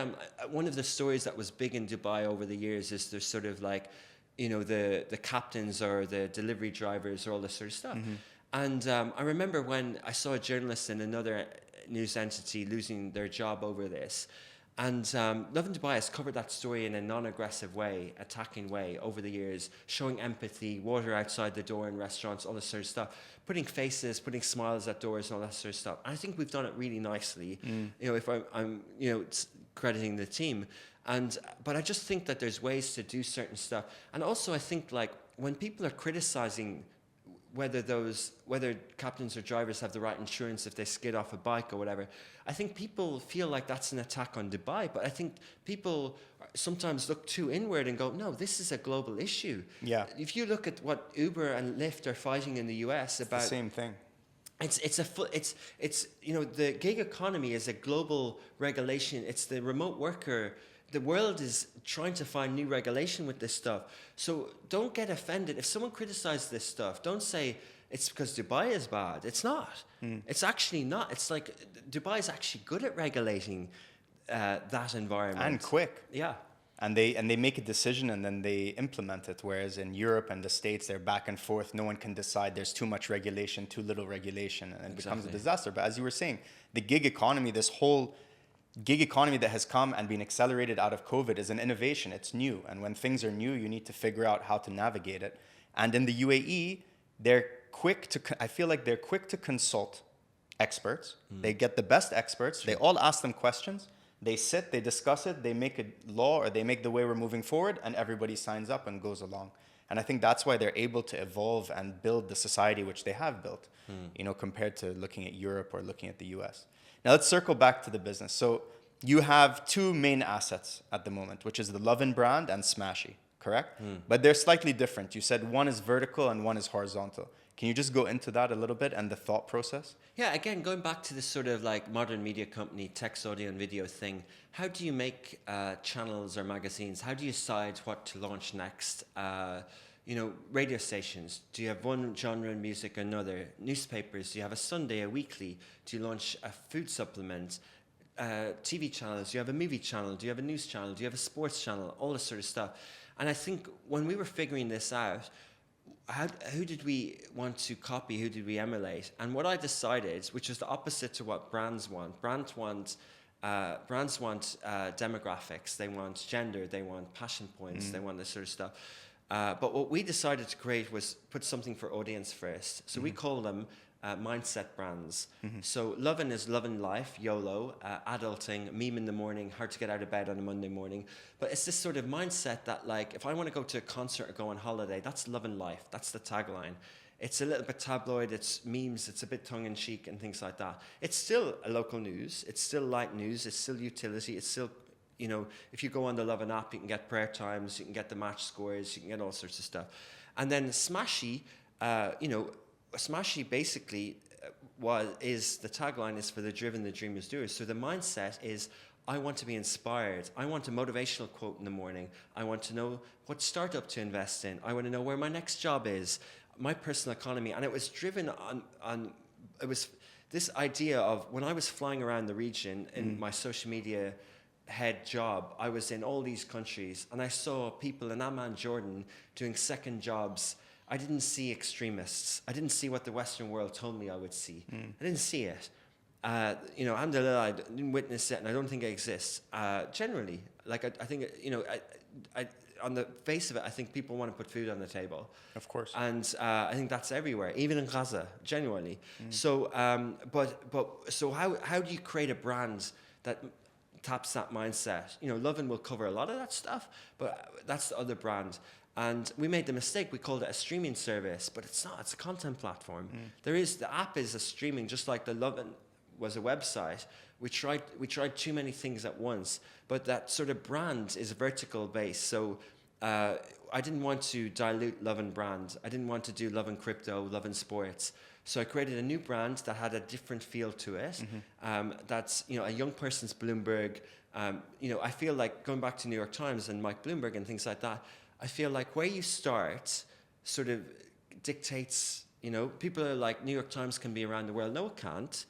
one of the stories that was big in Dubai over the years is there's sort of like, the captains or the delivery drivers or all this sort of stuff. And I remember when I saw a journalist in another news entity losing their job over this. And LOVIN Dubai has covered that story in a non-aggressive way, attacking way over the years, showing empathy, water outside the door in restaurants, all this sort of stuff, putting faces, putting smiles at doors and all that sort of stuff. And I think we've done it really nicely, if I'm crediting the team. But I just think that there's ways to do certain stuff. And also I think like when people are criticizing whether captains or drivers have the right insurance if they skid off a bike or whatever, I think people feel like that's an attack on Dubai. But I think people sometimes look too inward and go, no, this is a global issue. Yeah. If you look at what Uber and Lyft are fighting in the US about, the same thing. The gig economy is a global regulation. It's the remote worker. The world is trying to find new regulation with this stuff. So don't get offended. If someone criticizes this stuff, don't say it's because Dubai is bad. It's not. It's actually not. It's like Dubai is actually good at regulating that environment. And quick. Yeah. And they make a decision and then they implement it. Whereas in Europe and the States, they're back and forth. No one can decide. There's too much regulation, too little regulation, and it becomes a disaster. But as you were saying, the gig economy, this whole gig economy that has come and been accelerated out of COVID is an innovation. It's new. And when things are new, you need to figure out how to navigate it. And in the UAE, I feel like they're quick to consult experts. They get the best experts. They all ask them questions. They sit, they discuss it, they make a law or they make the way we're moving forward, and everybody signs up and goes along. And I think that's why they're able to evolve and build the society which they have built, compared to looking at Europe or looking at the US. Now let's circle back to the business. So you have two main assets at the moment, which is the LOVIN brand and Smashy, correct? But they're slightly different. You said one is vertical and one is horizontal. Can you just go into that a little bit and the thought process? Yeah, again, going back to this sort of like modern media company, text, audio, and video thing, how do you make channels or magazines? How do you decide what to launch next? Radio stations, do you have one genre in music or another? Newspapers, do you have a Sunday, a weekly? Do you launch a food supplement? TV channels, do you have a movie channel? Do you have a news channel? Do you have a sports channel? All this sort of stuff. And I think when we were figuring this out, who did we want to copy? Who did we emulate? And what I decided, which is the opposite to what brands want. Brands want demographics. They want gender. They want passion points. They want this sort of stuff. But what we decided to create was put something for audience first. So we call them mindset brands. So LOVIN is LOVIN life, YOLO, adulting, meme in the morning, hard to get out of bed on a Monday morning. But it's this sort of mindset that, like, if I want to go to a concert or go on holiday, that's LOVIN life. That's the tagline. It's a little bit tabloid, it's memes, it's a bit tongue-in-cheek and things like that. It's still a local news, it's still light news, it's still utility, it's still, if you go on the LOVIN app, you can get prayer times, you can get the match scores, you can get all sorts of stuff. And then Smashy, Smashy basically is the tagline is for the driven, the dreamers, doers. So the mindset is, I want to be inspired. I want a motivational quote in the morning. I want to know what startup to invest in. I want to know where my next job is, my personal economy. And it was driven on it was this idea of when I was flying around the region in my social media head job, I was in all these countries and I saw people in Amman, Jordan doing second jobs. I didn't see extremists. I didn't see what the Western world told me I would see. I didn't see it. Alhamdulillah, I didn't witness it, and I don't think it exists. Generally, like I think, I on the face of it, I think people want to put food on the table. Of course. And I think that's everywhere, even in Gaza, genuinely. So, so how do you create a brand that taps that mindset? LOVIN will cover a lot of that stuff, but that's the other brand. And we made the mistake, we called it a streaming service, but it's not, it's a content platform. The app is a streaming, just like the LOVIN was a website. We tried too many things at once, but that sort of brand is vertical based. So I didn't want to dilute LOVIN brand. I didn't want to do LOVIN crypto, LOVIN sports. So I created a new brand that had a different feel to it. That's, you know, a young person's Bloomberg. You know, I feel like going back to New York Times and Mike Bloomberg and things like that, I feel like where you start sort of dictates, you know, people are like, New York Times can be around the world. No, it can't,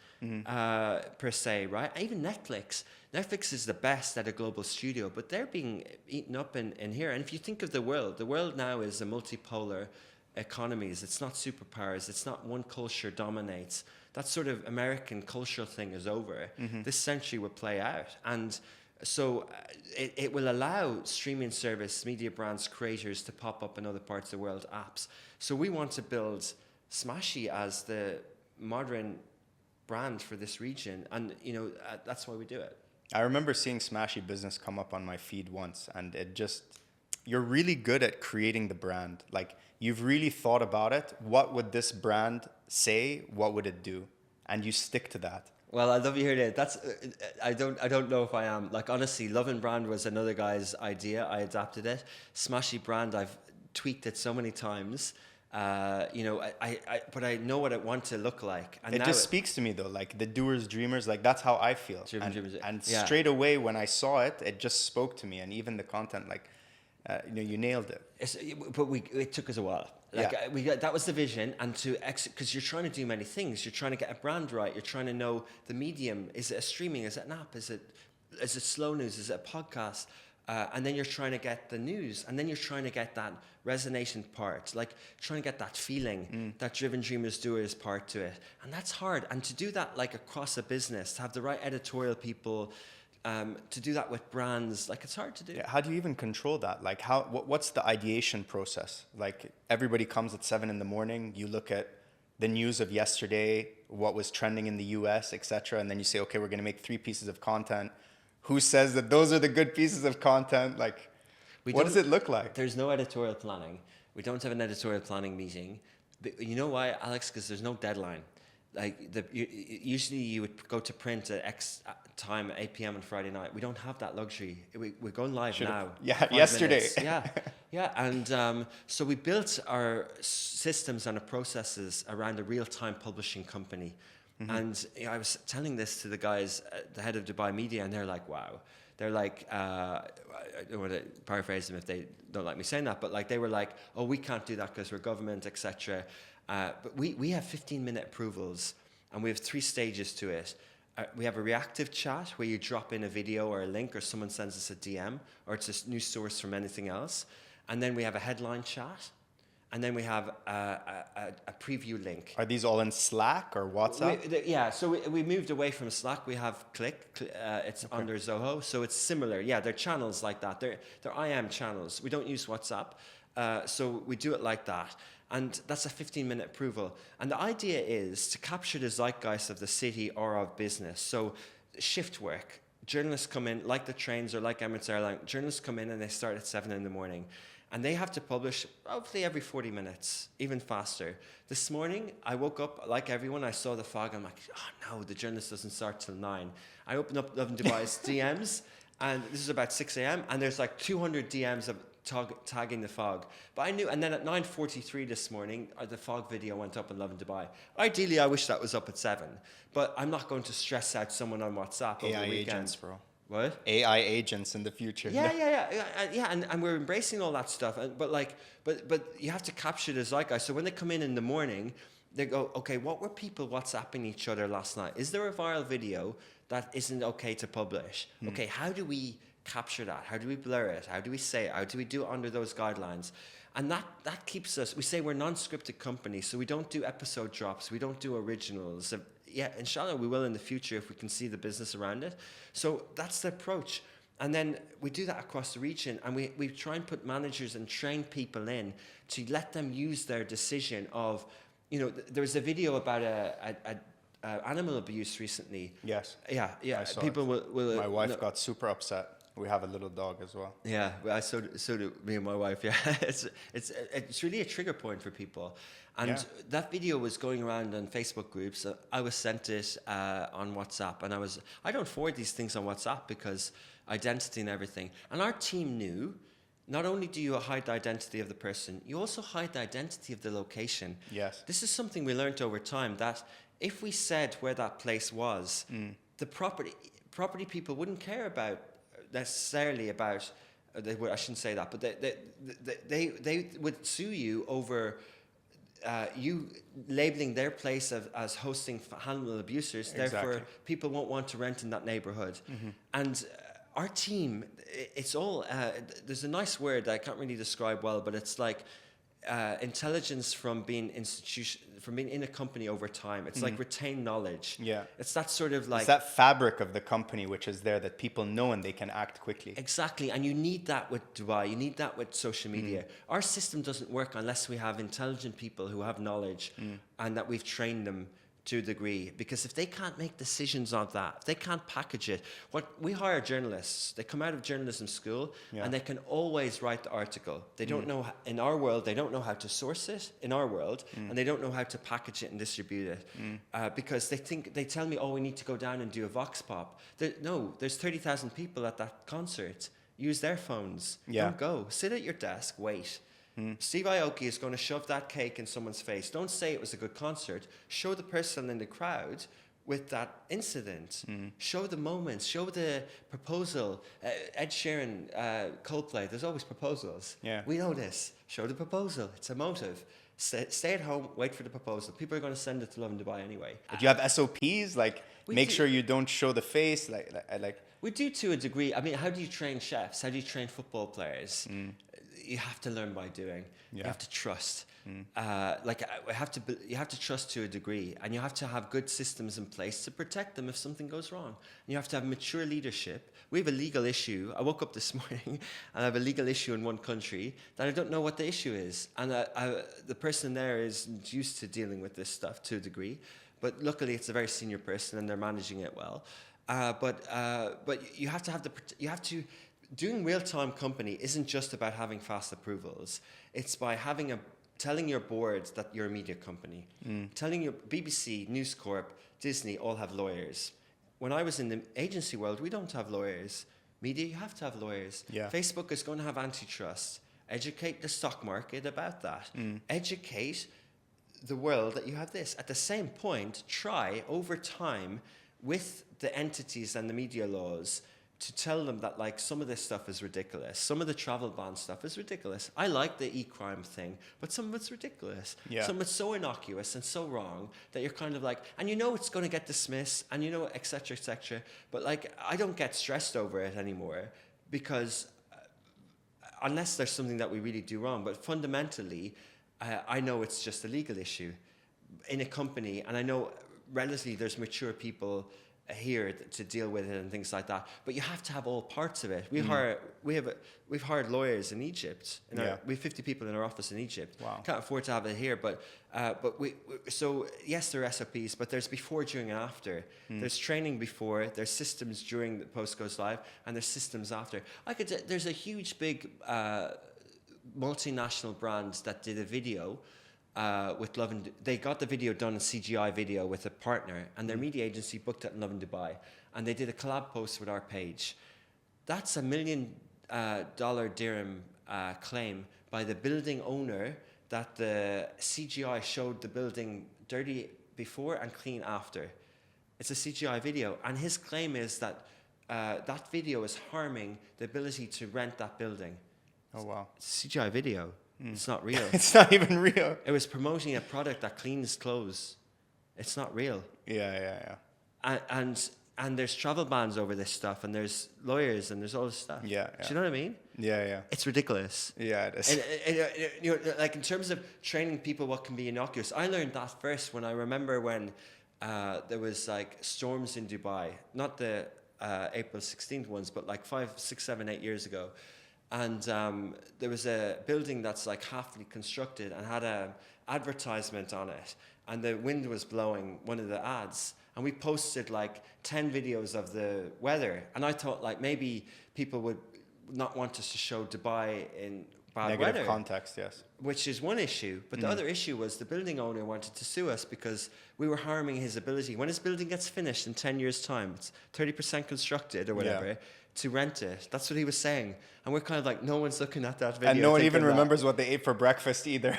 per se, right? Even Netflix. Netflix is the best at a global studio, but they're being eaten up in here. And if you think of the world now is a multipolar economies. It's not superpowers. It's not one culture dominates. That sort of American cultural thing is over. This century will play out. And so it will allow streaming service, media brands, creators to pop up in other parts of the world, apps. So we want to build Smashy as the modern brand for this region. And, you know, that's why we do it. I remember seeing Smashy Business come up on my feed once, and it just, you're really good at creating the brand. Like, you've really thought about it. What would this brand say? What would it do? And you stick to that. Well, I love you hearing it. That's I don't know if I am. Like, honestly, LOVIN brand was another guy's idea. I adapted it. Smashy brand, I've tweaked it so many times. You know, but I know what I want to look like. And it just speaks to me though, like the doers, dreamers, like that's how I feel. And yeah. Straight away when I saw it, it just spoke to me, and even the content, like, you know, you nailed it. But it took us a while. Like, that was the vision, and to exit, because you're trying to do many things. You're trying to get a brand right. You're trying to know the medium. Is it a streaming? Is it an app? Is it slow news? Is it a podcast? And then you're trying to get the news, and then you're trying to get that resonation part, like trying to get that feeling, that driven dreamers doers part to it. And that's hard. And to do that like across a business, to have the right editorial people, to do that with brands, like it's hard to do. Yeah, how do you even control that? Like, what's the ideation process? Like, everybody comes at 7 a.m. You look at the news of yesterday, what was trending in the US, etc., and then you say, okay, we're going to make 3 pieces of content. Who says that those are the good pieces of content? Like, what does it look like? There's no editorial planning. We don't have an editorial planning meeting. But you know why, Alex? Because there's no deadline. Like, usually you would go to print at X time, 8 p.m. on Friday night. We don't have that luxury. We're going live now. Yeah, yesterday. Yeah. And so we built our systems and our processes around a real-time publishing company. And you know, I was telling this to the guys, the head of Dubai Media, and they're like, wow. They're like, I don't want to paraphrase them if they don't like me saying that, but like they were like, oh, we can't do that because we're government, etc. But we have 15-minute approvals, and we have 3 stages to it. We have a reactive chat where you drop in a video or a link, or someone sends us a DM, or it's a news source from anything else. And then we have a headline chat. And then we have a preview link. Are these all in Slack or WhatsApp? So we moved away from Slack. We have Click. It's under Zoho. So it's similar. Yeah, they're channels like that. They're IM channels. We don't use WhatsApp. So we do it like that. And that's a 15-minute approval. And the idea is to capture the zeitgeist of the city or of business. So shift work. Journalists come in, like the trains or like Emirates Airline. Journalists come in and they start at 7 a.m. And they have to publish hopefully every 40 minutes, even faster. This morning, I woke up, like everyone, I saw the fog. I'm like, oh no, the journalist doesn't start till 9. I opened up LOVIN Dubai's DMs, and this is about 6 a.m., and there's like 200 DMs of tagging the fog. But I knew, and then at 9:43 this morning, the fog video went up in LOVIN Dubai. Ideally, I wish that was up at 7, but I'm not going to stress out someone on WhatsApp over the weekend. Agents, bro. What? AI agents in the future. Yeah, and we're embracing all that stuff. But you have to capture the zeitgeist. So when they come in the morning, they go, okay, what were people WhatsApping each other last night? Is there a viral video that isn't okay to publish? Okay, how do we capture that? How do we blur it? How do we say it? How do we do it under those guidelines? And that keeps us, we say we're a non-scripted company, so we don't do episode drops, we don't do originals. Yeah, inshallah we will in the future if we can see the business around it. So that's the approach. And then we do that across the region, and we try and put managers and train people in to let them use their decision of, you know, there was a video about animal abuse recently. Yes. Yeah. I saw People it. will My wife got super upset We have a little dog as well. Yeah, well, so do me and my wife. Yeah, it's really a trigger point for people, and Yeah. that video was going around on Facebook groups. I was sent it on WhatsApp, and I don't forward these things on WhatsApp because identity and everything. And our team knew. Not only do you hide the identity of the person, you also hide the identity of the location. Yes. This is something we learned over time, that if we said where that place was, the property people wouldn't care about necessarily about. I shouldn't say that, but they would sue you over you labeling their place as hosting animal abusers. Therefore, Exactly. people won't want to rent in that neighborhood. And our team, it's all, there's a nice word that I can't really describe well, but it's like intelligence from being in a company over time. It's like retained knowledge. Yeah. It's that sort of like... It's that fabric of the company which is there that people know and they can act quickly. Exactly, and you need that with Dubai. You need that with social media. Our system doesn't work unless we have intelligent people who have knowledge and that we've trained them to a degree. Because if they can't make decisions on that, if they can't package it, we hire journalists. They come out of journalism school and they can always write the article. They don't know, in our world, they don't know how to source it in our world, and they don't know how to package it and distribute it. Because they tell me, oh, we need to go down and do a vox pop. No, there's 30,000 people at that concert. Use their phones. Yeah. Don't go. Sit at your desk, wait. Steve Aoki is going to shove that cake in someone's face. Don't say it was a good concert. Show the person in the crowd with that incident. Show the moments. Show the proposal. Ed Sheeran, Coldplay, there's always proposals. Yeah. We know this. Show the proposal. It's a motive. Stay at home, wait for the proposal. People are going to send it to LOVIN Dubai anyway. But you have SOPs, like We make do. sure you don't show the face, like We do to a degree. I mean, how do you train chefs? How do you train football players? You have to learn by doing. You Yeah. have to trust. You have to trust to a degree, and you have to have good systems in place to protect them if something goes wrong. You have to have mature leadership. We have a legal issue. I woke up this morning and I have a legal issue in one country that I don't know what the issue is, and the person there is used to dealing with this stuff to a degree. But luckily, it's a very senior person, and they're managing it well. But you have to. Doing real-time company isn't just about having fast approvals. It's by telling your board that you're a media company. Telling your BBC, News Corp, Disney all have lawyers. When I was in the agency world, we don't have lawyers. Media, you have to have lawyers. Yeah. Facebook is going to have antitrust. Educate the stock market about that. Educate the world that you have this. At the same point, try over time with the entities and the media laws to tell them that, like, some of this stuff is ridiculous. Some of the travel ban stuff is ridiculous. I like the e-crime thing, but some of it's ridiculous. Yeah. Some of it's so innocuous and so wrong that you're kind of like, and you know it's going to get dismissed, and you know, et cetera, but, like, I don't get stressed over it anymore because unless there's something that we really do wrong, but fundamentally, I know it's just a legal issue in a company, and I know relatively there's mature people here to deal with it and things like that. But you have to have all parts of it. We've hired lawyers in Egypt. We have 50 people in our office in Egypt. Wow. Can't afford to have it here, but so yes, there are SOPs, but there's before, during, and after. There's training before, there's systems during the post goes live, and there's systems after. There's a huge big multinational brand that did a video with LOVIN. They got the video done in CGI video with a partner, and their media agency booked it in LOVIN Dubai, and they did a collab post with our page. That's $1 million dirham claim by the building owner that the CGI showed the building dirty before and clean after. It's a CGI video, and his claim is that that video is harming the ability to rent that building. oh wow. It's a CGI video. It's not real. It's not even real. It was promoting a product that cleans clothes. It's not real. Yeah. And there's travel bans over this stuff, and there's lawyers, and there's all this stuff. Yeah. Do you know what I mean? Yeah. It's ridiculous. Yeah, it is. And you know, like in terms of training people what can be innocuous, I learned that first when I remember when there was like storms in Dubai, not the April 16th ones, but like 5, 6, 7, 8 years ago. And there was a building that's like halfly constructed and had an advertisement on it, and the wind was blowing one of the ads, and we posted like 10 videos of the weather. And I thought like maybe people would not want us to show Dubai in bad Negative weather. context, yes. Which is one issue. But the other issue was the building owner wanted to sue us because we were harming his ability. When his building gets finished in 10 years' time, it's 30% constructed or whatever, to rent it. That's what he was saying. And we're kind of like, no one's looking at that video. And no one even remembers what they ate for breakfast either.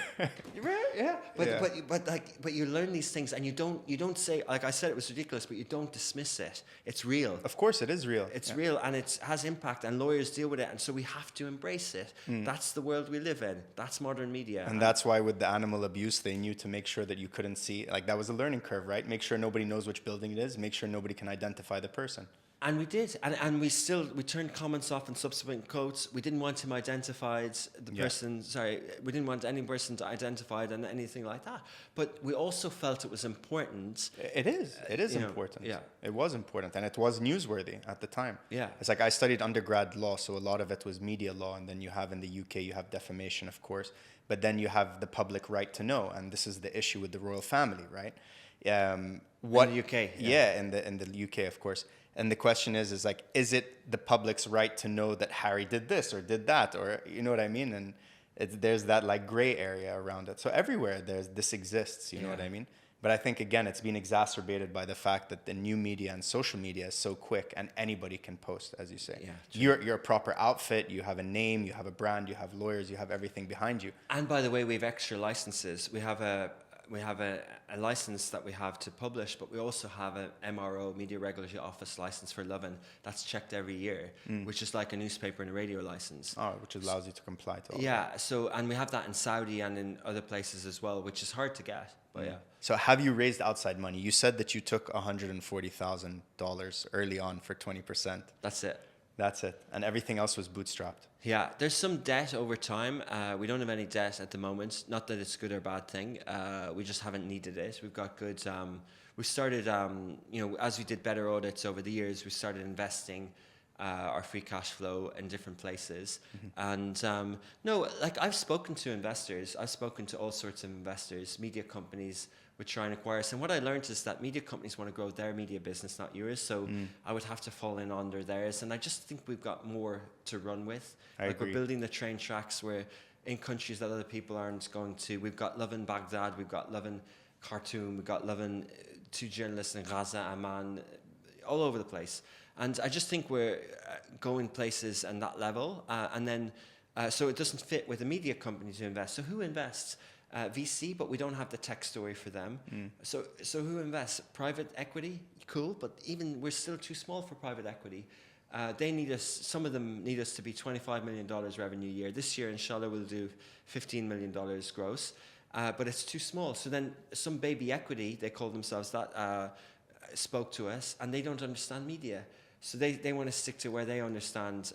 Yeah. But you learn these things and you don't say, like I said, it was ridiculous, but you don't dismiss it. It's real. Of course it is real. It's real and it has impact and lawyers deal with it. And so we have to embrace it. That's the world we live in. That's modern media. And that's why with the animal abuse, they knew to make sure that you couldn't see, like that was a learning curve, right? Make sure nobody knows which building it is. Make sure nobody can identify the person. And we did, and we turned comments off in subsequent quotes. We didn't want him identified, we didn't want any person to identified and anything like that. But we also felt it was important. It is important. It was important, and it was newsworthy at the time. Yeah. It's like I studied undergrad law, so a lot of it was media law, and then you have in the UK, you have defamation, of course, but then you have the public right to know, and this is the issue with the royal family, right? In the UK. In the UK, of course. And the question is like, is it the public's right to know that Harry did this or did that, or you know what I mean? And there's that like gray area around it. So everywhere this exists, you know what I mean? But I think again, it's been exacerbated by the fact that the new media and social media is so quick, and anybody can post, as you say. Yeah, you're a proper outfit. You have a name. You have a brand. You have lawyers. You have everything behind you. And by the way, we have extra licenses. We have a license that we have to publish, but we also have a MRO, Media Regulatory Office license for LOVIN that's checked every year, which is like a newspaper and a radio license. Oh, which allows you to comply to all that. So, and we have that in Saudi and in other places as well, which is hard to get, but yeah. So have you raised outside money? You said that you took $140,000 early on for 20%. That's it. That's it. And everything else was bootstrapped. Yeah, there's some debt over time. We don't have any debt at the moment. Not that it's good or bad thing. We just haven't needed it. We've got good. We started, as we did better audits over the years, we started investing our free cash flow in different places. And I've spoken to investors. I've spoken to all sorts of investors, media companies would try and acquire us. And what I learned is that media companies want to grow their media business, not yours. So I would have to fall in under theirs. And I just think we've got more to run with. I agree. We're building the train tracks. We're in countries that other people aren't going to. We've got LOVIN Baghdad. We've got LOVIN Khartoum. We've got LOVIN, 2 journalists in Gaza, Amman, all over the place. And I just think we're going places and that level. So it doesn't fit with a media company to invest. So who invests? VC, but we don't have the tech story for them. So who invests? Private equity, cool, but even we're still too small for private equity. They need us. Some of them need us to be $25 million revenue a year. This year, inshallah, we'll do $15 million gross, but it's too small. So then some baby equity, they call themselves that, spoke to us, and they don't understand media. So they want to stick to where they understand.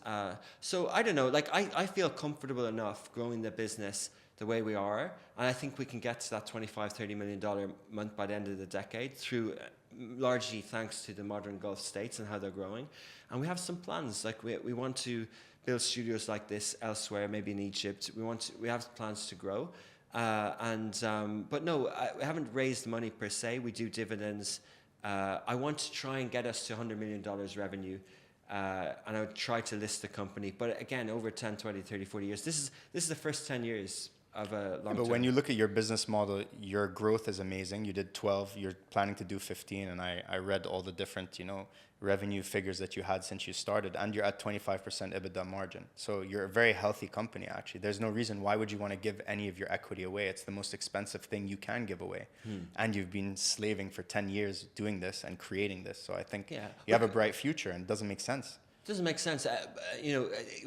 So I don't know, like I feel comfortable enough growing the business the way we are, and I think we can get to that $25-30 million month by the end of the decade through largely thanks to the modern Gulf states and how they're growing. And we have some plans, like we want to build studios like this elsewhere, maybe in Egypt. We have plans to grow, but no, we haven't raised money per se. We do dividends. I want to try and get us to $100 million revenue. And I would try to list the company, but again, over 10, 20, 30, 40 years. This is the first 10 years of a long term. But when you look at your business model, your growth is amazing. You did 12, you're planning to do 15, and I read all the different, revenue figures that you had since you started, and you're at 25% EBITDA margin. So you're a very healthy company, actually. There's no reason why would you want to give any of your equity away. It's the most expensive thing you can give away. And you've been slaving for 10 years doing this and creating this. So I think you have a bright future, and it doesn't make sense. It doesn't make sense.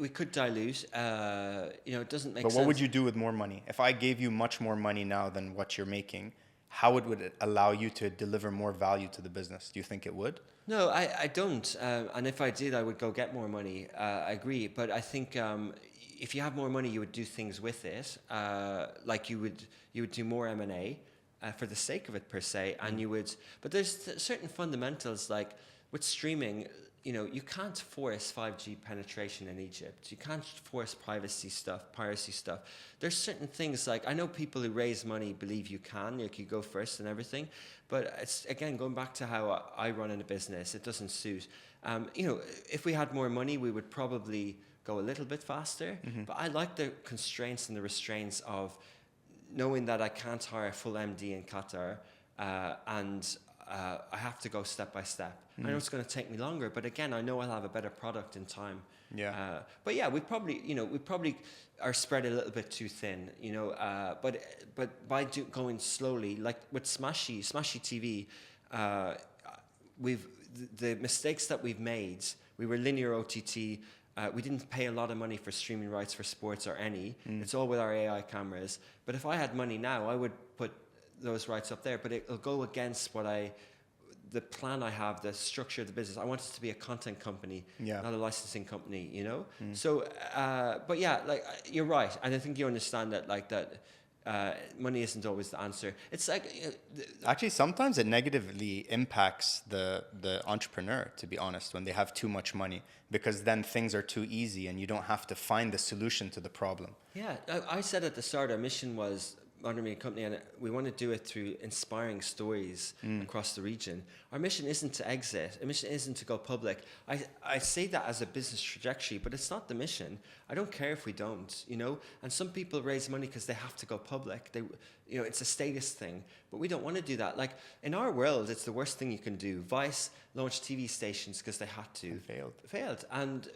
We could dilute. It doesn't make sense. But what would you do with more money? If I gave you much more money now than what you're making, how would it allow you to deliver more value to the business? Do you think it would? No, I don't. And if I did, I would go get more money. I agree. But I think if you have more money, you would do things with it. Like you would do more M&A for the sake of it per se. And you would. But there's certain fundamentals like with streaming, you know, you can't force 5G penetration in Egypt. You can't force piracy stuff. There's certain things, like, I know people who raise money believe you can, like you go first and everything, but it's, again, going back to how I run in a business, it doesn't suit. You know, if we had more money, we would probably go a little bit faster, but I like the constraints and the restraints of knowing that I can't hire a full MD in Qatar, and I have to go step by step. I know it's going to take me longer, but again, I know I'll have a better product in time. Yeah. But yeah, we probably are spread a little bit too thin, you know. But by going slowly, like with Smashy TV, the mistakes that we've made. We were linear OTT. We didn't pay a lot of money for streaming rights for sports or any. It's all with our AI cameras. But if I had money now, I would put those rights up there. But it'll go against the plan I have, the structure of the business. I want it to be a content company, not a licensing company, you know? So, but yeah, like, you're right. And I think you understand that, like, that money isn't always the answer. It's like... Actually, sometimes it negatively impacts the entrepreneur, to be honest, when they have too much money, because then things are too easy and you don't have to find the solution to the problem. Yeah, I said at the start, our mission was Modern Media Company, and we want to do it through inspiring stories across the region. Our mission isn't to exit. Our mission isn't to go public. I say that as a business trajectory, but it's not the mission. I don't care if we don't, you know. And some people raise money because they have to go public. You know, it's a status thing. But we don't want to do that. Like, in our world, it's the worst thing you can do. Vice launched TV stations because they had to. And failed. And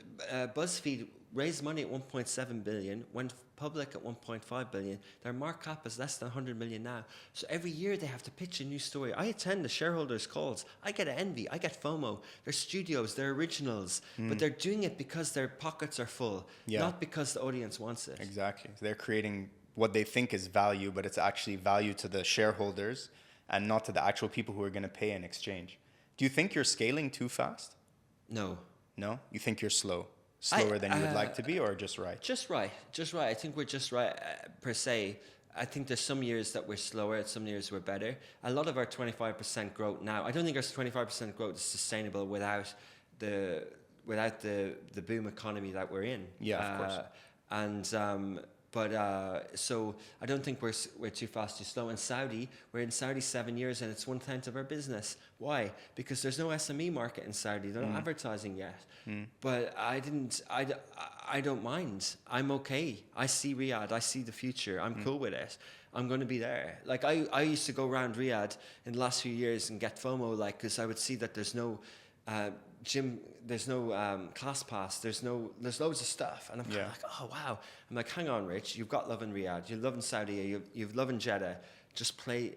BuzzFeed raised money at 1.7 billion, went public at 1.5 billion. Their market cap is less than 100 million now. So every year they have to pitch a new story. I attend the shareholders' calls. I get envy. I get FOMO. They're studios, they're originals, but they're doing it because their pockets are full, not because the audience wants it. Exactly. They're creating what they think is value, but it's actually value to the shareholders and not to the actual people who are going to pay in exchange. Do you think you're scaling too fast? No. No? You think you're slower than you would like to be, or just right? Just right. I think we're just right, per se. I think there's some years that we're slower, and some years we're better. A lot of our 25% growth now, I don't think our 25% growth is sustainable without the boom economy that we're in. Yeah, of course. So I don't think we're too fast, too slow. In Saudi, we're in Saudi 7 years, and it's 1/10 of our business. Why? Because there's no SME market in Saudi. They're not advertising yet. But I don't mind. I'm okay. I see Riyadh. I see the future. I'm cool with it. I'm going to be there. Like, I used to go around Riyadh in the last few years and get FOMO, like, because I would see that there's no gym, there's no class pass, there's loads of stuff, and I'm kind of like, oh wow. I'm like, hang on, Rich, you've got love in Riyadh, you love in Saudi, you've love in Jeddah. Just play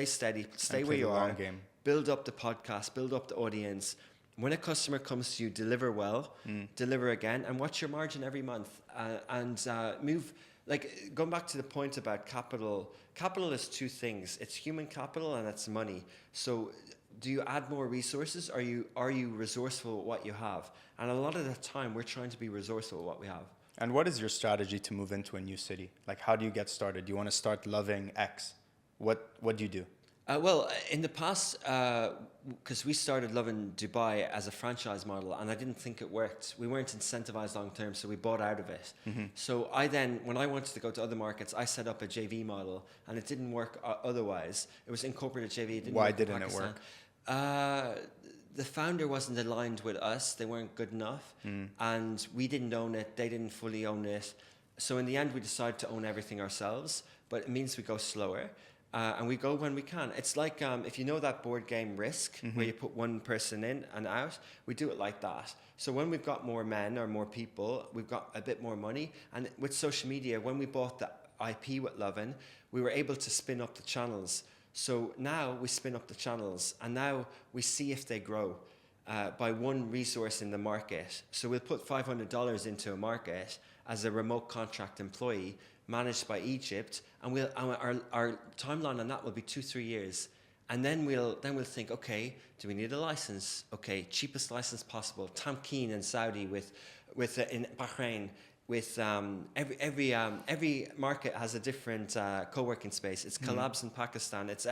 steady, stay where you are, build up the podcast, build up the audience. When a customer comes to you, deliver well, deliver again, and watch your margin every month, and move. Like, going back to the point about capital. Capital is two things: it's human capital and it's money. So, do you add more resources? Are you resourceful with what you have? And a lot of the time, we're trying to be resourceful with what we have. And what is your strategy to move into a new city? Like, how do you get started? Do you want to start loving X? What do you do? Well, in the past, because we started LOVIN Dubai as a franchise model, and I didn't think it worked. We weren't incentivized long term, so we bought out of it. So when I wanted to go to other markets, I set up a JV model, and it didn't work otherwise. It was incorporated JV. Why didn't it work? The founder wasn't aligned with us. They weren't good enough, and we didn't own it. They didn't fully own it. So in the end, we decided to own everything ourselves, but it means we go slower. And we go when we can. It's like, if you know that board game Risk, where you put one person in and out, we do it like that. So when we've got more men or more people, we've got a bit more money. And with social media, when we bought the IP with LOVIN, we were able to spin up the channels. So now we spin up the channels, and now we see if they grow by one resource in the market. So we'll put $500 into a market as a remote contract employee, managed by Egypt, and our timeline on that will be 2-3 years, and then we'll think, okay, do we need a license? Okay, cheapest license possible. Tamkeen in Saudi, with in Bahrain, with every market has a different co-working space. It's collabs in Pakistan. It's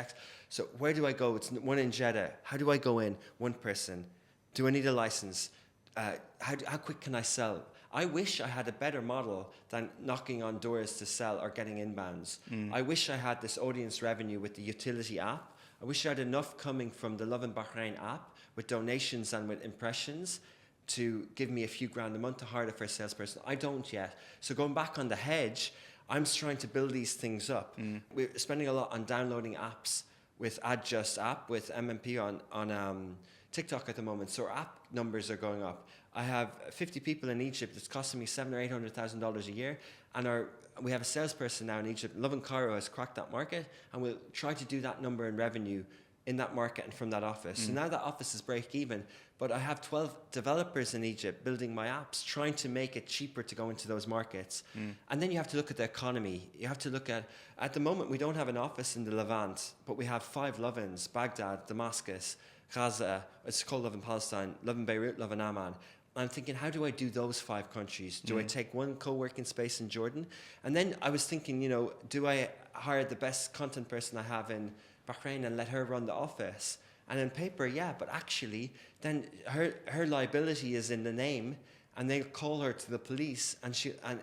so where do I go? It's one in Jeddah. How do I go in? One person. Do I need a license? How quick can I sell? I wish I had a better model than knocking on doors to sell or getting inbounds. I wish I had this audience revenue with the utility app. I wish I had enough coming from the LOVIN Bahrain app with donations and with impressions to give me a few grand a month to hire the first salesperson. I don't yet. So going back on the hedge, I'm trying to build these things up. We're spending a lot on downloading apps with Adjust app, with MMP on TikTok at the moment. So our app numbers are going up. I have 50 people in Egypt. It's costing me $700,000 or $800,000 a year. And we have a salesperson now in Egypt. LOVIN Cairo has cracked that market, and we'll try to do that number in revenue in that market and from that office. So now that office is break even, but I have 12 developers in Egypt building my apps, trying to make it cheaper to go into those markets. And then you have to look at the economy. You have to look at the moment, we don't have an office in the Levant, but we have 5 Lovins: Baghdad, Damascus, Gaza, it's called LOVIN Palestine, LOVIN Beirut, LOVIN Amman. I'm thinking, how do I do those 5 countries? Do I take one co-working space in Jordan? And then I was thinking, do I hire the best content person I have in Bahrain and let her run the office? And on paper, yeah, but actually, then her liability is in the name, and they'll call her to the police, and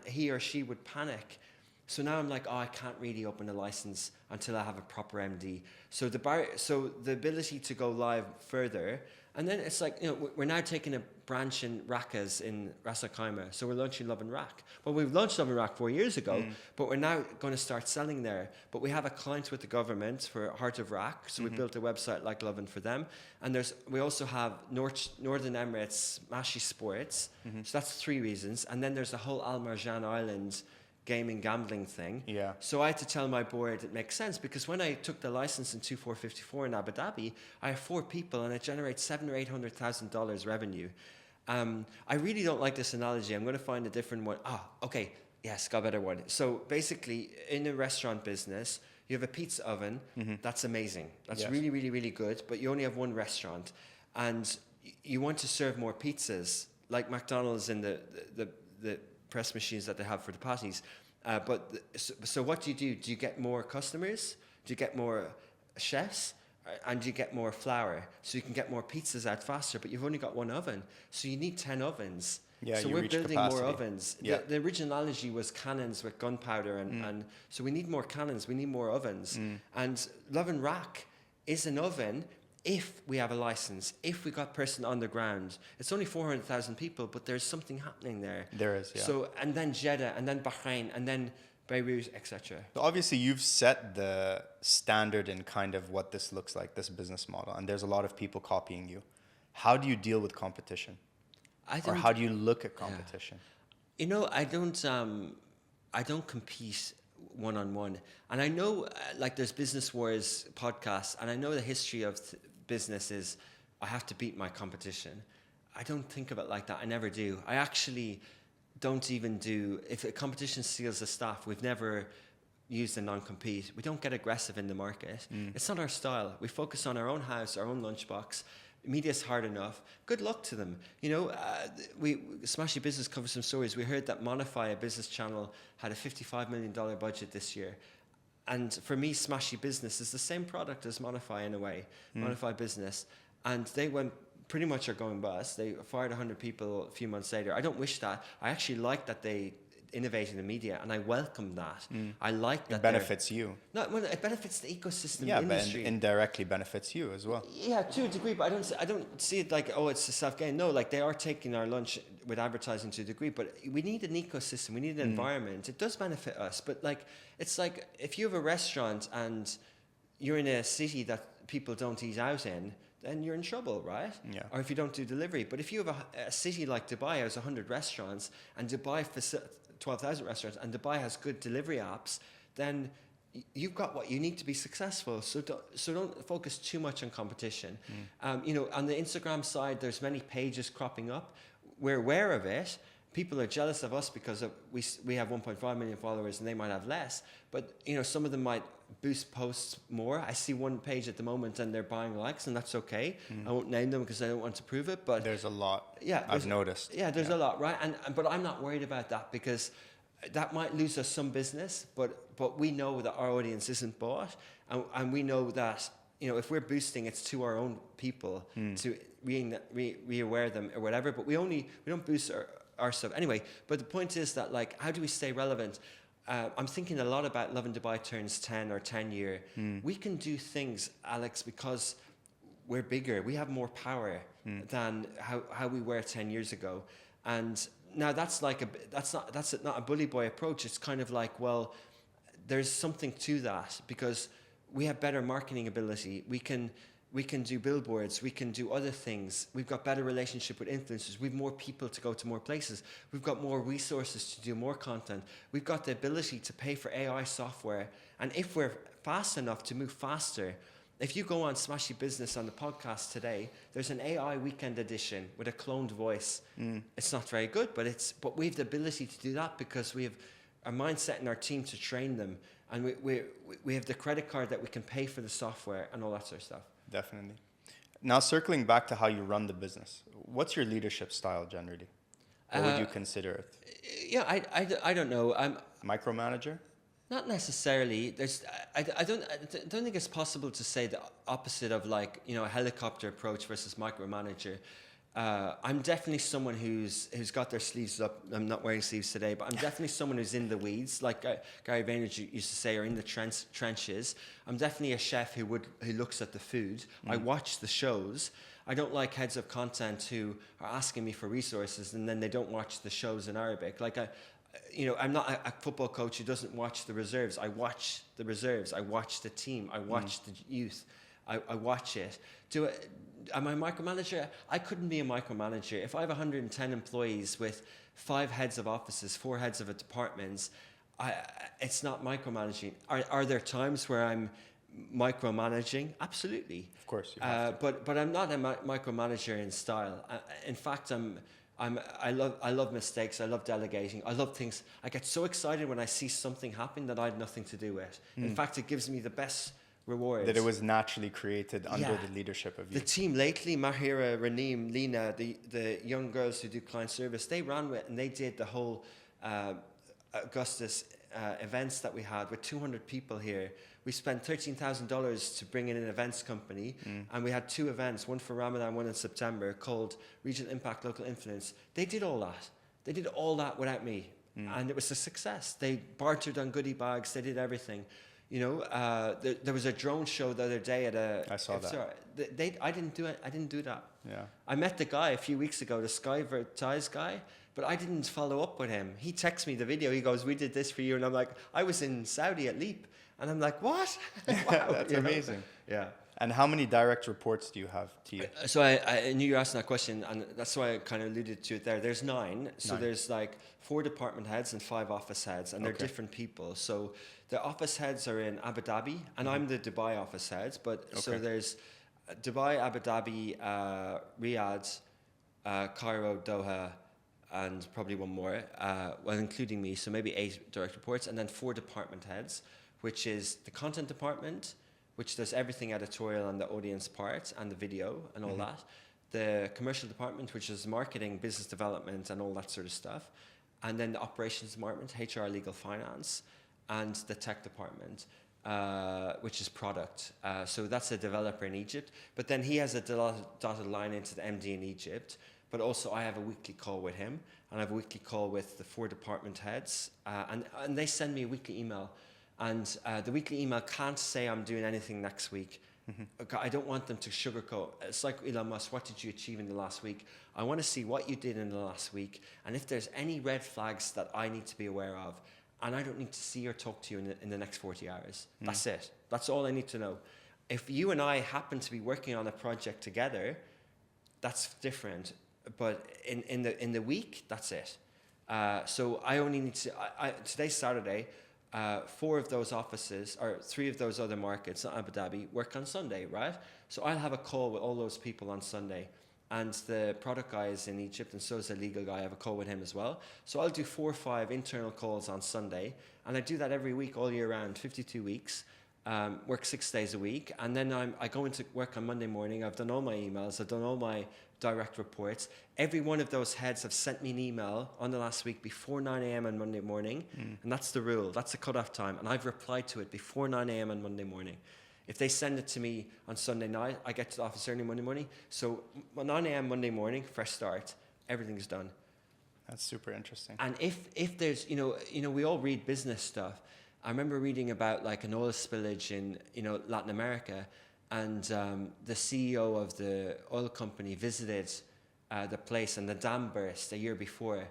he or she would panic. So now I'm like, I can't really open a license until I have a proper MD. So the ability to go live further. And then it's like, we're now taking a branch in Rakas in Ras Al Khaimah. So we're launching LOVIN Rack. Well, we've launched LOVIN Rack 4 years ago, but we're now going to start selling there. But we have a client with the government for Heart of Rack. So we built a website like LOVIN for them. And we also have Northern Emirates Mashi Sports. So that's 3 reasons. And then there's the whole Al Marjan Island gaming gambling thing. Yeah. So I had to tell my board it makes sense, because when I took the license in 2454 in Abu Dhabi, I have 4 people and it generates $700,000 or $800,000 revenue. I really don't like this analogy. I'm going to find a different one. Okay. Yes, got a better one. So basically, in the restaurant business, you have a pizza oven. That's amazing. That's really, really, really good. But you only have one restaurant, and you want to serve more pizzas, like McDonald's in the press machines that they have for the patties. So what do? Do you get more customers? Do you get more chefs? And you get more flour, so you can get more pizzas out faster, but you've only got one oven, so you need 10 ovens. Yeah, so you we're reach building capacity. more ovens. Yeah. The original analogy was cannons with gunpowder, and so we need more cannons, we need more ovens. And LOVIN Rack is an oven if we have a license, if we got person on the ground. It's only 400,000 people, but there's something happening there. There is, yeah. So, and then Jeddah, and then Bahrain, and then Beirut, etc. So obviously, you've set the standard in kind of what this looks like, this business model, and there's a lot of people copying you. How do you deal with competition? Or how do you look at competition? I don't compete one-on-one. And I know, there's Business Wars podcasts, and I know the history of business is I have to beat my competition. I don't think of it like that. I never do. I actually don't even do, if a competition steals the staff, we've never used a non-compete. We don't get aggressive in the market. It's not our style. We focus on our own house, our own lunchbox. Media's hard enough. Good luck to them. Smashy Business covers some stories. We heard that Monify, a business channel, had a $55 million budget this year. And for me, Smashy Business is the same product as Monify in a way, Monify Business. And they pretty much are going bust. They fired 100 people a few months later. I don't wish that. I actually like that they innovating the media, and I welcome that. I like that it benefits you. No, well, it benefits the ecosystem. Yeah, the industry. but indirectly benefits you as well. Yeah, to a degree, but I don't see it like, it's a self-gain. No, they are taking our lunch with advertising to a degree, but we need an ecosystem. We need an environment. It does benefit us, but it's like if you have a restaurant and you're in a city that people don't eat out in, then you're in trouble, right? Yeah. Or if you don't do delivery. But if you have a city like Dubai has 100 restaurants, and Dubai 12,000 restaurants, and Dubai has good delivery apps, then you've got what you need to be successful. So don't focus too much on competition. On the Instagram side, there's many pages cropping up. We're aware of it. People are jealous of us because we have 1.5 million followers and they might have less. But some of them might boost posts more. I see one page at the moment and they're buying likes, and that's okay. I won't name them because I don't want to prove it. But there's a lot. Yeah, I've noticed. Yeah, there's a lot, right? But I'm not worried about that, because that might lose us some business. But we know that our audience isn't bought, and we know that if we're boosting, it's to our own people to re-aware them or whatever, but we don't boost our stuff anyway. But the point is that, like, how do we stay relevant? I'm thinking a lot about LOVIN Dubai turns 10 or 10 year. We can do things, Alex, because we're bigger. We have more power than how we were 10 years ago. And now that's not a bully boy approach. It's kind of like, well, there's something to that because we have better marketing ability. We can do billboards. We can do other things. We've got better relationship with influencers. We've more people to go to more places. We've got more resources to do more content. We've got the ability to pay for AI software. And if we're fast enough to move faster, if you go on Smashy Business on the podcast today, there's an AI weekend edition with a cloned voice. It's not very good, but we have the ability to do that because we have our mindset and our team to train them. And we have the credit card that we can pay for the software and all that sort of stuff. Definitely. Now, circling back to how you run the business, what's your leadership style generally? What would you consider it? Yeah, I don't know. Micromanager? Not necessarily. I don't think it's possible to say the opposite of, like, you know, a helicopter approach versus micromanager. I'm definitely someone who's got their sleeves up. I'm not wearing sleeves today, but I'm definitely someone who's in the weeds, like Gary Vaynerchuk used to say, or in the trenches. I'm definitely a chef who looks at the food. I watch the shows. I don't like heads of content who are asking me for resources and then they don't watch the shows in Arabic. Like I'm not a football coach who doesn't watch the reserves. I watch the reserves. I watch the team. I watch the youth. I watch it. Am I a micromanager? I couldn't be a micromanager. If I have 110 employees with 5 heads of offices, 4 heads of departments, it's not micromanaging. Are there times where I'm micromanaging? Absolutely. Of course. You have to. But I'm not a micromanager in style. In fact, I love mistakes. I love delegating. I love things. I get so excited when I see something happen that I had nothing to do with. In fact, it gives me the best rewards. That it was naturally created under the leadership of you. The team lately, Mahira, Raneem, Lena, the young girls who do client service, they ran with and they did the whole Augustus events that we had with 200 people here. We spent $13,000 to bring in an events company, and we had 2 events, one for Ramadan, one in September, called Regional Impact Local Influence. They did all that. They did all that without me, and it was a success. They bartered on goodie bags. They did everything. You know, there was a drone show the other day at a. I saw that. I didn't do it. I didn't do that. Yeah. I met the guy a few weeks ago, the Skyvertise guy, but I didn't follow up with him. He texted me the video. He goes, "We did this for you," and I'm like, "I was in Saudi at Leap," and I'm like, "What?" Wow, that's amazing. Yeah. And how many direct reports do you have to you? So I knew you were asking that question, and that's why I kind of alluded to it there. There's 9. So there's like 4 department heads and 5 office heads, and they're different people. So the office heads are in Abu Dhabi, and I'm the Dubai office heads. But so there's Dubai, Abu Dhabi, Riyadh, Cairo, Doha, and probably one more, well, including me. So maybe 8 direct reports, and then 4 department heads, which is the content department, which does everything editorial on the audience part and the video and all that. The commercial department, which is marketing, business development, and all that sort of stuff. And then the operations department, HR, legal, finance, and the tech department, which is product. So that's a developer in Egypt. But then he has a dotted line into the MD in Egypt. But also I have a weekly call with him, and I have a weekly call with the 4 department heads. And they send me a weekly email. And the weekly email can't say I'm doing anything next week. I don't want them to sugarcoat. It's like Elon Musk, what did you achieve in the last week? I want to see what you did in the last week, and if there's any red flags that I need to be aware of, and I don't need to see or talk to you in the next 40 hours. That's it. That's all I need to know. If you and I happen to be working on a project together, that's different. But in the week, that's it. So I only need to. Today's Saturday. 4 of those offices, or 3 of those other markets, not Abu Dhabi, work on Sunday, right? So I'll have a call with all those people on Sunday. And the product guy is in Egypt, and so is the legal guy. I have a call with him as well. So I'll do 4 or 5 internal calls on Sunday. And I do that every week, all year round, 52 weeks. Work 6 days a week. And then I go into work on Monday morning. I've done all my emails. I've done all my direct reports. Every one of those heads have sent me an email on the last week before 9 a.m. on Monday morning. And that's the rule. That's the cutoff time. And I've replied to it before 9 a.m. on Monday morning. If they send it to me on Sunday night, I get to the office early Monday morning. So 9 a.m. Monday morning, fresh start, everything's done. That's super interesting. And if there's, we all read business stuff. I remember reading about like an oil spillage in, Latin America, and the CEO of the oil company visited the place, and the dam burst a year before.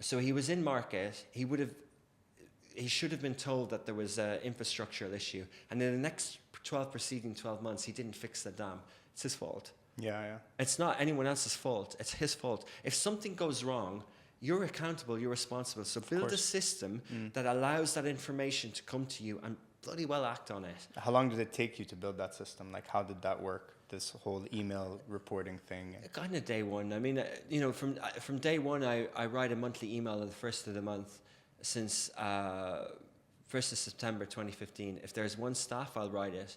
So he was in market. He should have been told that there was an infrastructural issue. And in the next preceding 12 months, he didn't fix the dam. It's his fault. Yeah. It's not anyone else's fault. It's his fault. If something goes wrong, you're accountable, you're responsible. So build a system that allows that information to come to you and bloody well act on it. How long did it take you to build that system? Like, how did that work? This whole email reporting thing? Kind of day one. I mean, from day one, I write a monthly email on the first of the month since 1st of September 2015. If there's one staff, I'll write it.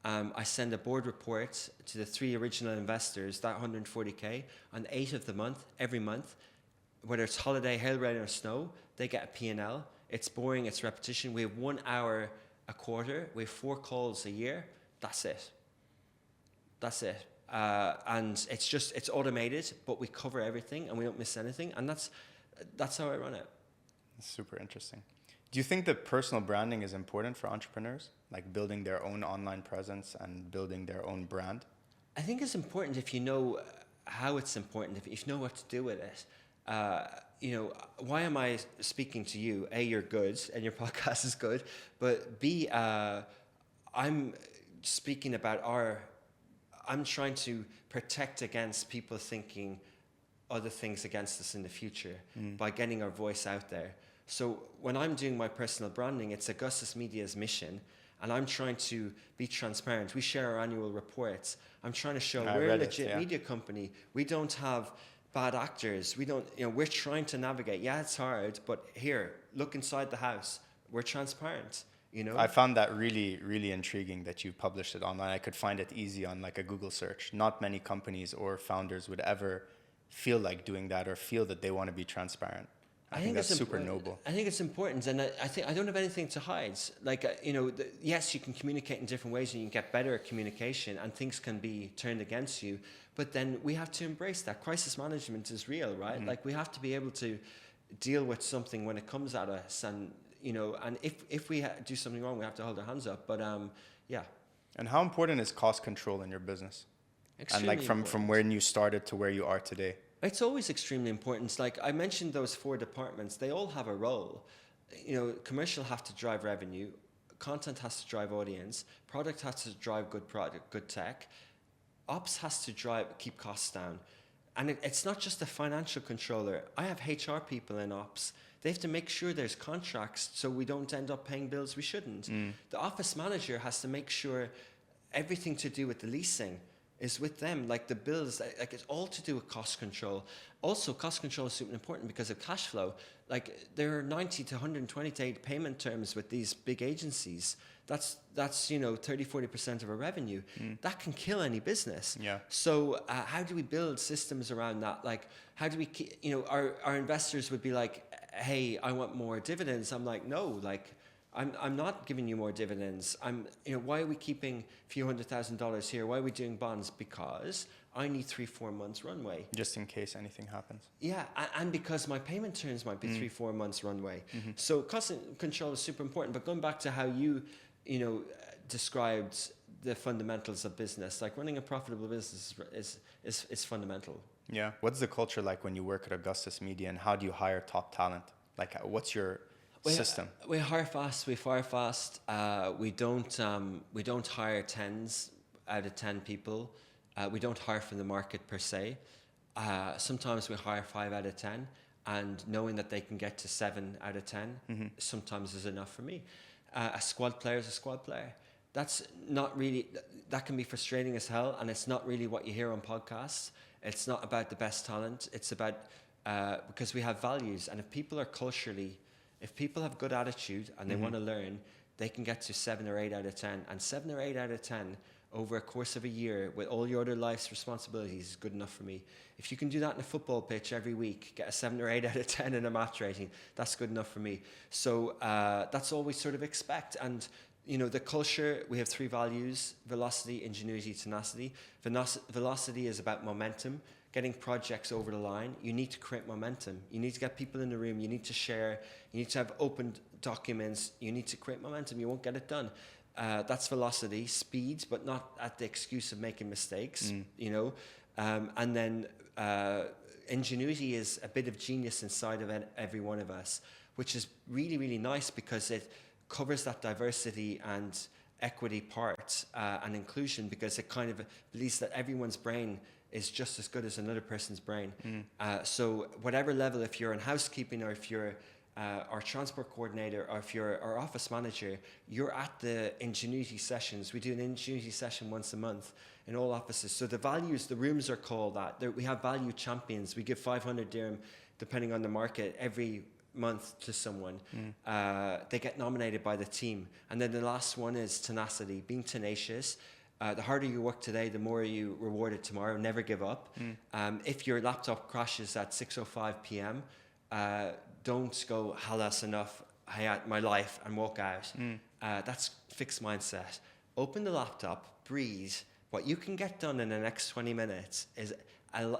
I send a board report to the 3 original investors, that 140K, on the 8th of the month, every month. Whether it's holiday, hail, rain, or snow, they get a P&L. It's boring, it's repetition. We have 1 hour a quarter. We have 4 calls a year. That's it. And it's automated, but we cover everything and we don't miss anything. And that's how I run it. That's super interesting. Do you think that personal branding is important for entrepreneurs? Like building their own online presence and building their own brand? I think it's important if you know how it's important, if you know what to do with it. Why am I speaking to you? A, you're good and your podcast is good, but B, I'm speaking about I'm trying to protect against people thinking other things against us in the future by getting our voice out there. So when I'm doing my personal branding, it's Augustus Media's mission, and I'm trying to be transparent. We share our annual reports. I'm trying to show we're a legit media company. We don't have bad actors. We don't, we're trying to navigate. Yeah, it's hard, but here, look inside the house. We're transparent, I found that really, really intriguing that you published it online. I could find it easy on like a Google search. Not many companies or founders would ever feel like doing that or feel that they want to be transparent. I think that's super noble. I think it's important, and I think I don't have anything to hide. Like, yes, you can communicate in different ways, and you can get better at communication, and things can be turned against you. But then we have to embrace that. Crisis management is real, right? Like, we have to be able to deal with something when it comes at us, and and if we do something wrong, we have to hold our hands up. But yeah. And how important is cost control in your business? Extremely and like from when you started to where you are today? It's always extremely important. Like I mentioned, those 4 departments, they all have a role. Commercial have to drive revenue, content has to drive audience, product has to drive good product, good tech, ops has to keep costs down. And it's not just a financial controller. I have HR people in ops. They have to make sure there's contracts so we don't end up paying bills we shouldn't. The office manager has to make sure everything to do with the leasing is with them, like the bills, like it's all to do with cost control. Also, cost control is super important because of cash flow. Like there are 90 to 120 day payment terms with these big agencies. That's 30-40% of our revenue. That can kill any business. Yeah. So how do we build systems around that? Like how do we keep, our investors would be like, hey, I want more dividends. I'm like, no, like I'm not giving you more dividends. Why are we keeping a few $100,000 here? Why are we doing bonds? Because I need 3-4 months runway. Just in case anything happens. Yeah, and because my payment terms might be 3-4 months runway. So cost control is super important. But going back to how you described the fundamentals of business, like running a profitable business is fundamental. Yeah. What's the culture like when you work at Augustus Media, and how do you hire top talent? Like, what's your system? We hire fast. We fire fast. We don't hire 10s out of 10 people. We don't hire from the market per se. Sometimes we hire 5 out of 10, and knowing that they can get to 7 out of 10 sometimes is enough for me. A squad player is a squad player. That's not really, that can be frustrating as hell, and it's not really what you hear on podcasts. It's not about the best talent. It's about, because we have values, and if people have good attitude and they want to learn, they can get to 7 or 8 out of 10. And 7 or 8 out of 10 over a course of a year with all your other life's responsibilities is good enough for me. If you can do that in a football pitch every week, get a 7 or 8 out of 10 in a math rating, that's good enough for me. So that's all we sort of expect. And the culture, we have 3 values: velocity, ingenuity, tenacity. Velocity is about momentum, getting projects over the line. You need to create momentum. You need to get people in the room. You need to share. You need to have open documents. You need to create momentum. You won't get it done. That's velocity. Speed, but not at the excuse of making mistakes, and then ingenuity is a bit of genius inside of every one of us, which is really, really nice because it covers that diversity and equity part and inclusion, because it kind of believes that everyone's brain is just as good as another person's brain. So whatever level, if you're in housekeeping or if you're our transport coordinator or if you're our office manager, you're at the ingenuity sessions. We do an ingenuity session once a month in all offices. So the rooms are called that. We have value champions. We give 500 dirham, depending on the market, every month to someone. They get nominated by the team. And then the last one is tenacity, being tenacious. The harder you work today, the more you rewarded tomorrow. Never give up. If your laptop crashes at 6:05 p.m., don't go, that's enough, my life, and walk out. That's fixed mindset. Open the laptop, breathe. What you can get done in the next 20 minutes is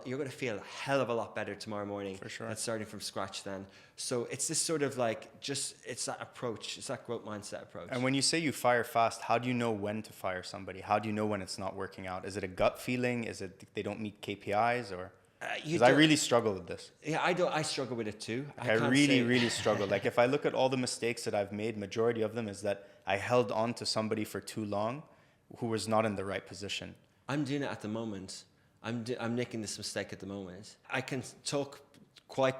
you're going to feel a hell of a lot better tomorrow morning. For sure. Than starting from scratch then. So it's this sort of it's that approach, it's that growth mindset approach. And when you say you fire fast, how do you know when to fire somebody? How do you know when it's not working out? Is it a gut feeling? Is it they don't meet KPIs? Or because I really struggle with this. Yeah, I struggle with it too. I really struggle. Like if I look at all the mistakes that I've made, majority of them is that I held on to somebody for too long who was not in the right position. I'm doing it at the moment. I'm making this mistake at the moment. I can talk quite,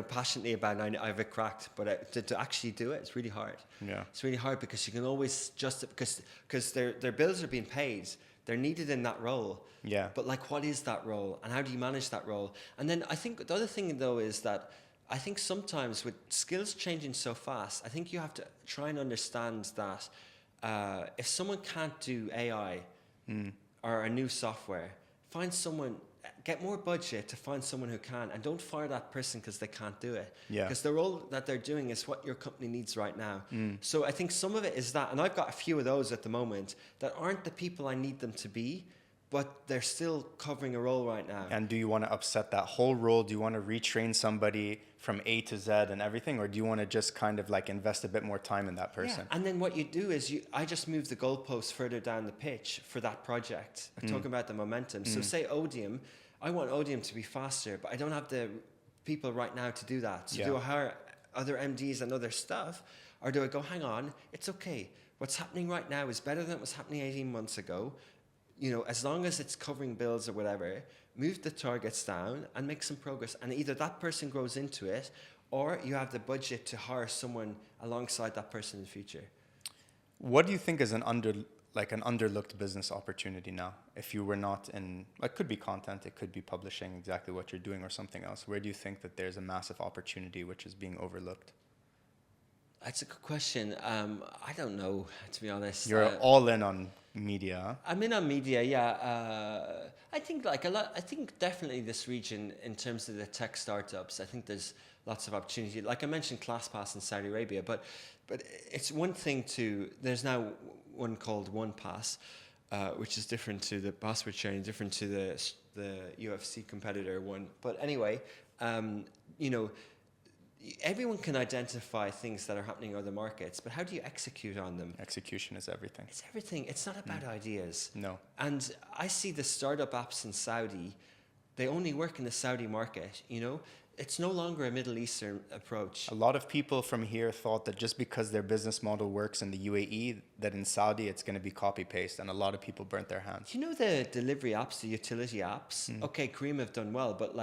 passionately about it. I have it cracked, but to actually do it, it's really hard. Yeah, it's really hard because you can always because their bills are being paid. They're needed in that role. Yeah. But what is that role, and how do you manage that role? And then I think the other thing though is that I think sometimes with skills changing so fast, I think you have to try and understand that if someone can't do AI or a new software, find someone, get more budget to find someone who can, and don't fire that person because they can't do it. Yeah. Because the role that they're doing is what your company needs right now. So I think some of it is that, and I've got a few of those at the moment that aren't the people I need them to be, but they're still covering a role right now. And do you want to upset that whole role? Do you want to retrain somebody from A to Z and everything? Or do you want to just kind of invest a bit more time in that person? Yeah. And then what you do is I just move the goalposts further down the pitch for that project. I'm talking about the momentum. So say Odium, I want Odium to be faster, but I don't have the people right now to do that. So do I hire other MDs and other stuff? Or do I go, hang on, it's okay. What's happening right now is better than what was happening 18 months ago. As long as it's covering bills or whatever, move the targets down and make some progress. And either that person grows into it, or you have the budget to hire someone alongside that person in the future. What do you think is an underlooked business opportunity now? If you were not in, it could be content, it could be publishing exactly what you're doing or something else. Where do you think that there's a massive opportunity which is being overlooked? That's a good question. I don't know, to be honest. You're all in on media. Huh? I'm in on media, yeah. I think a lot. I think definitely this region, in terms of the tech startups, I think there's lots of opportunity. Like I mentioned, ClassPass in Saudi Arabia, but it's one thing to. There's now one called OnePass, which is different to the password sharing, different to the UFC competitor one. But anyway, everyone can identify things that are happening in other markets, but how do you execute on them? Execution is everything. It's everything. It's not about ideas. No. And I see the startup apps in Saudi, they only work in the Saudi market, It's no longer a Middle Eastern approach. A lot of people from here thought that just because their business model works in the UAE, that in Saudi it's going to be copy-paste, and a lot of people burnt their hands. The delivery apps, the utility apps? Okay, Careem have done well, but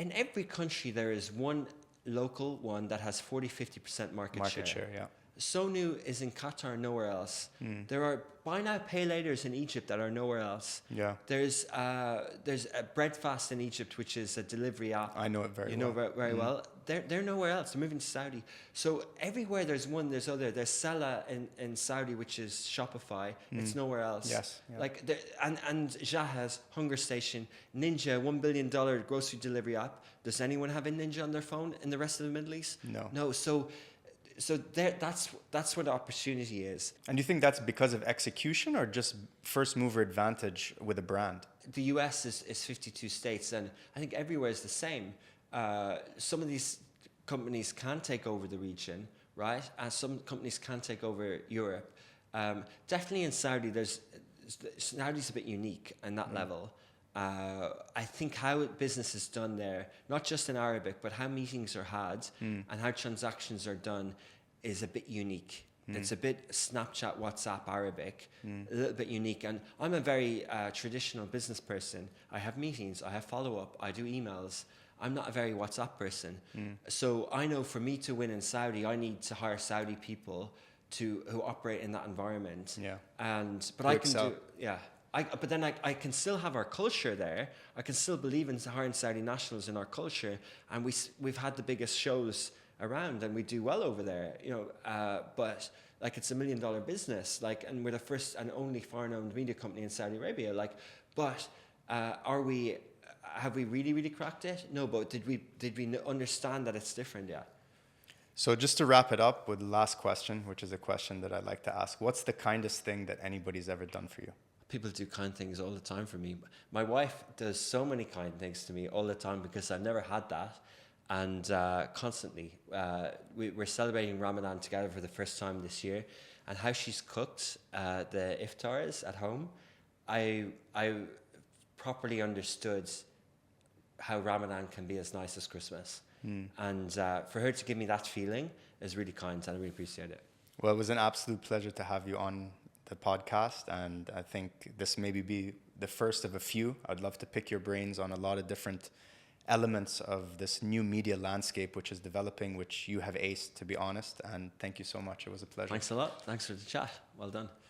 in every country there is one local one that has 40-50% market share. Yeah. Sonu is in Qatar, nowhere else. There are buy now, pay laters in Egypt that are nowhere else. Yeah. There's a Breadfast in Egypt, which is a delivery app. I know it very well. You know very well. They're nowhere else. They're moving to Saudi. So everywhere there's one, there's other. There's Sella in Saudi, which is Shopify. It's nowhere else. Yes. Yeah. And Jahaz, Hunger Station, Ninja, $1 billion grocery delivery app. Does anyone have a Ninja on their phone in the rest of the Middle East? No. No. So so there, that's where the opportunity is. And do you think that's because of execution or just first mover advantage with a brand? The US is 52 states, and I think everywhere is the same. Some of these companies can take over the region, right? And some companies can take over Europe. Definitely in Saudi, Saudi's a bit unique in that level. I think how business is done there, not just in Arabic, but how meetings are had and how transactions are done is a bit unique. It's a bit Snapchat, WhatsApp, Arabic, a little bit unique. And I'm a very traditional business person. I have meetings, I have follow-up, I do emails. I'm not a very WhatsApp person. So I know for me to win in Saudi, I need to hire Saudi people who operate in that environment. Yeah. But I can do, yeah. But then I can still have our culture there. I can still believe in hiring Saudi nationals in our culture, and we've had the biggest shows around, and we do well over there. But like it's $1 million business, and we're the first and only foreign-owned media company in Saudi Arabia. Have we really cracked it? No, but did we understand that it's different? Yeah. So just to wrap it up with the last question, which is a question that I like to ask: what's the kindest thing that anybody's ever done for you? People do kind things all the time for me. My wife does so many kind things to me all the time because I've never had that. And constantly, we're celebrating Ramadan together for the first time this year. And how she's cooked the iftars at home, I properly understood how Ramadan can be as nice as Christmas. And for her to give me that feeling is really kind, and I really appreciate it. Well, it was an absolute pleasure to have you on the podcast, and I think this maybe be the first of a few. I'd love to pick your brains on a lot of different elements of this new media landscape which is developing, which you have aced, to be honest. And thank you so much. It was a pleasure. Thanks a lot. Thanks for the chat. Well done.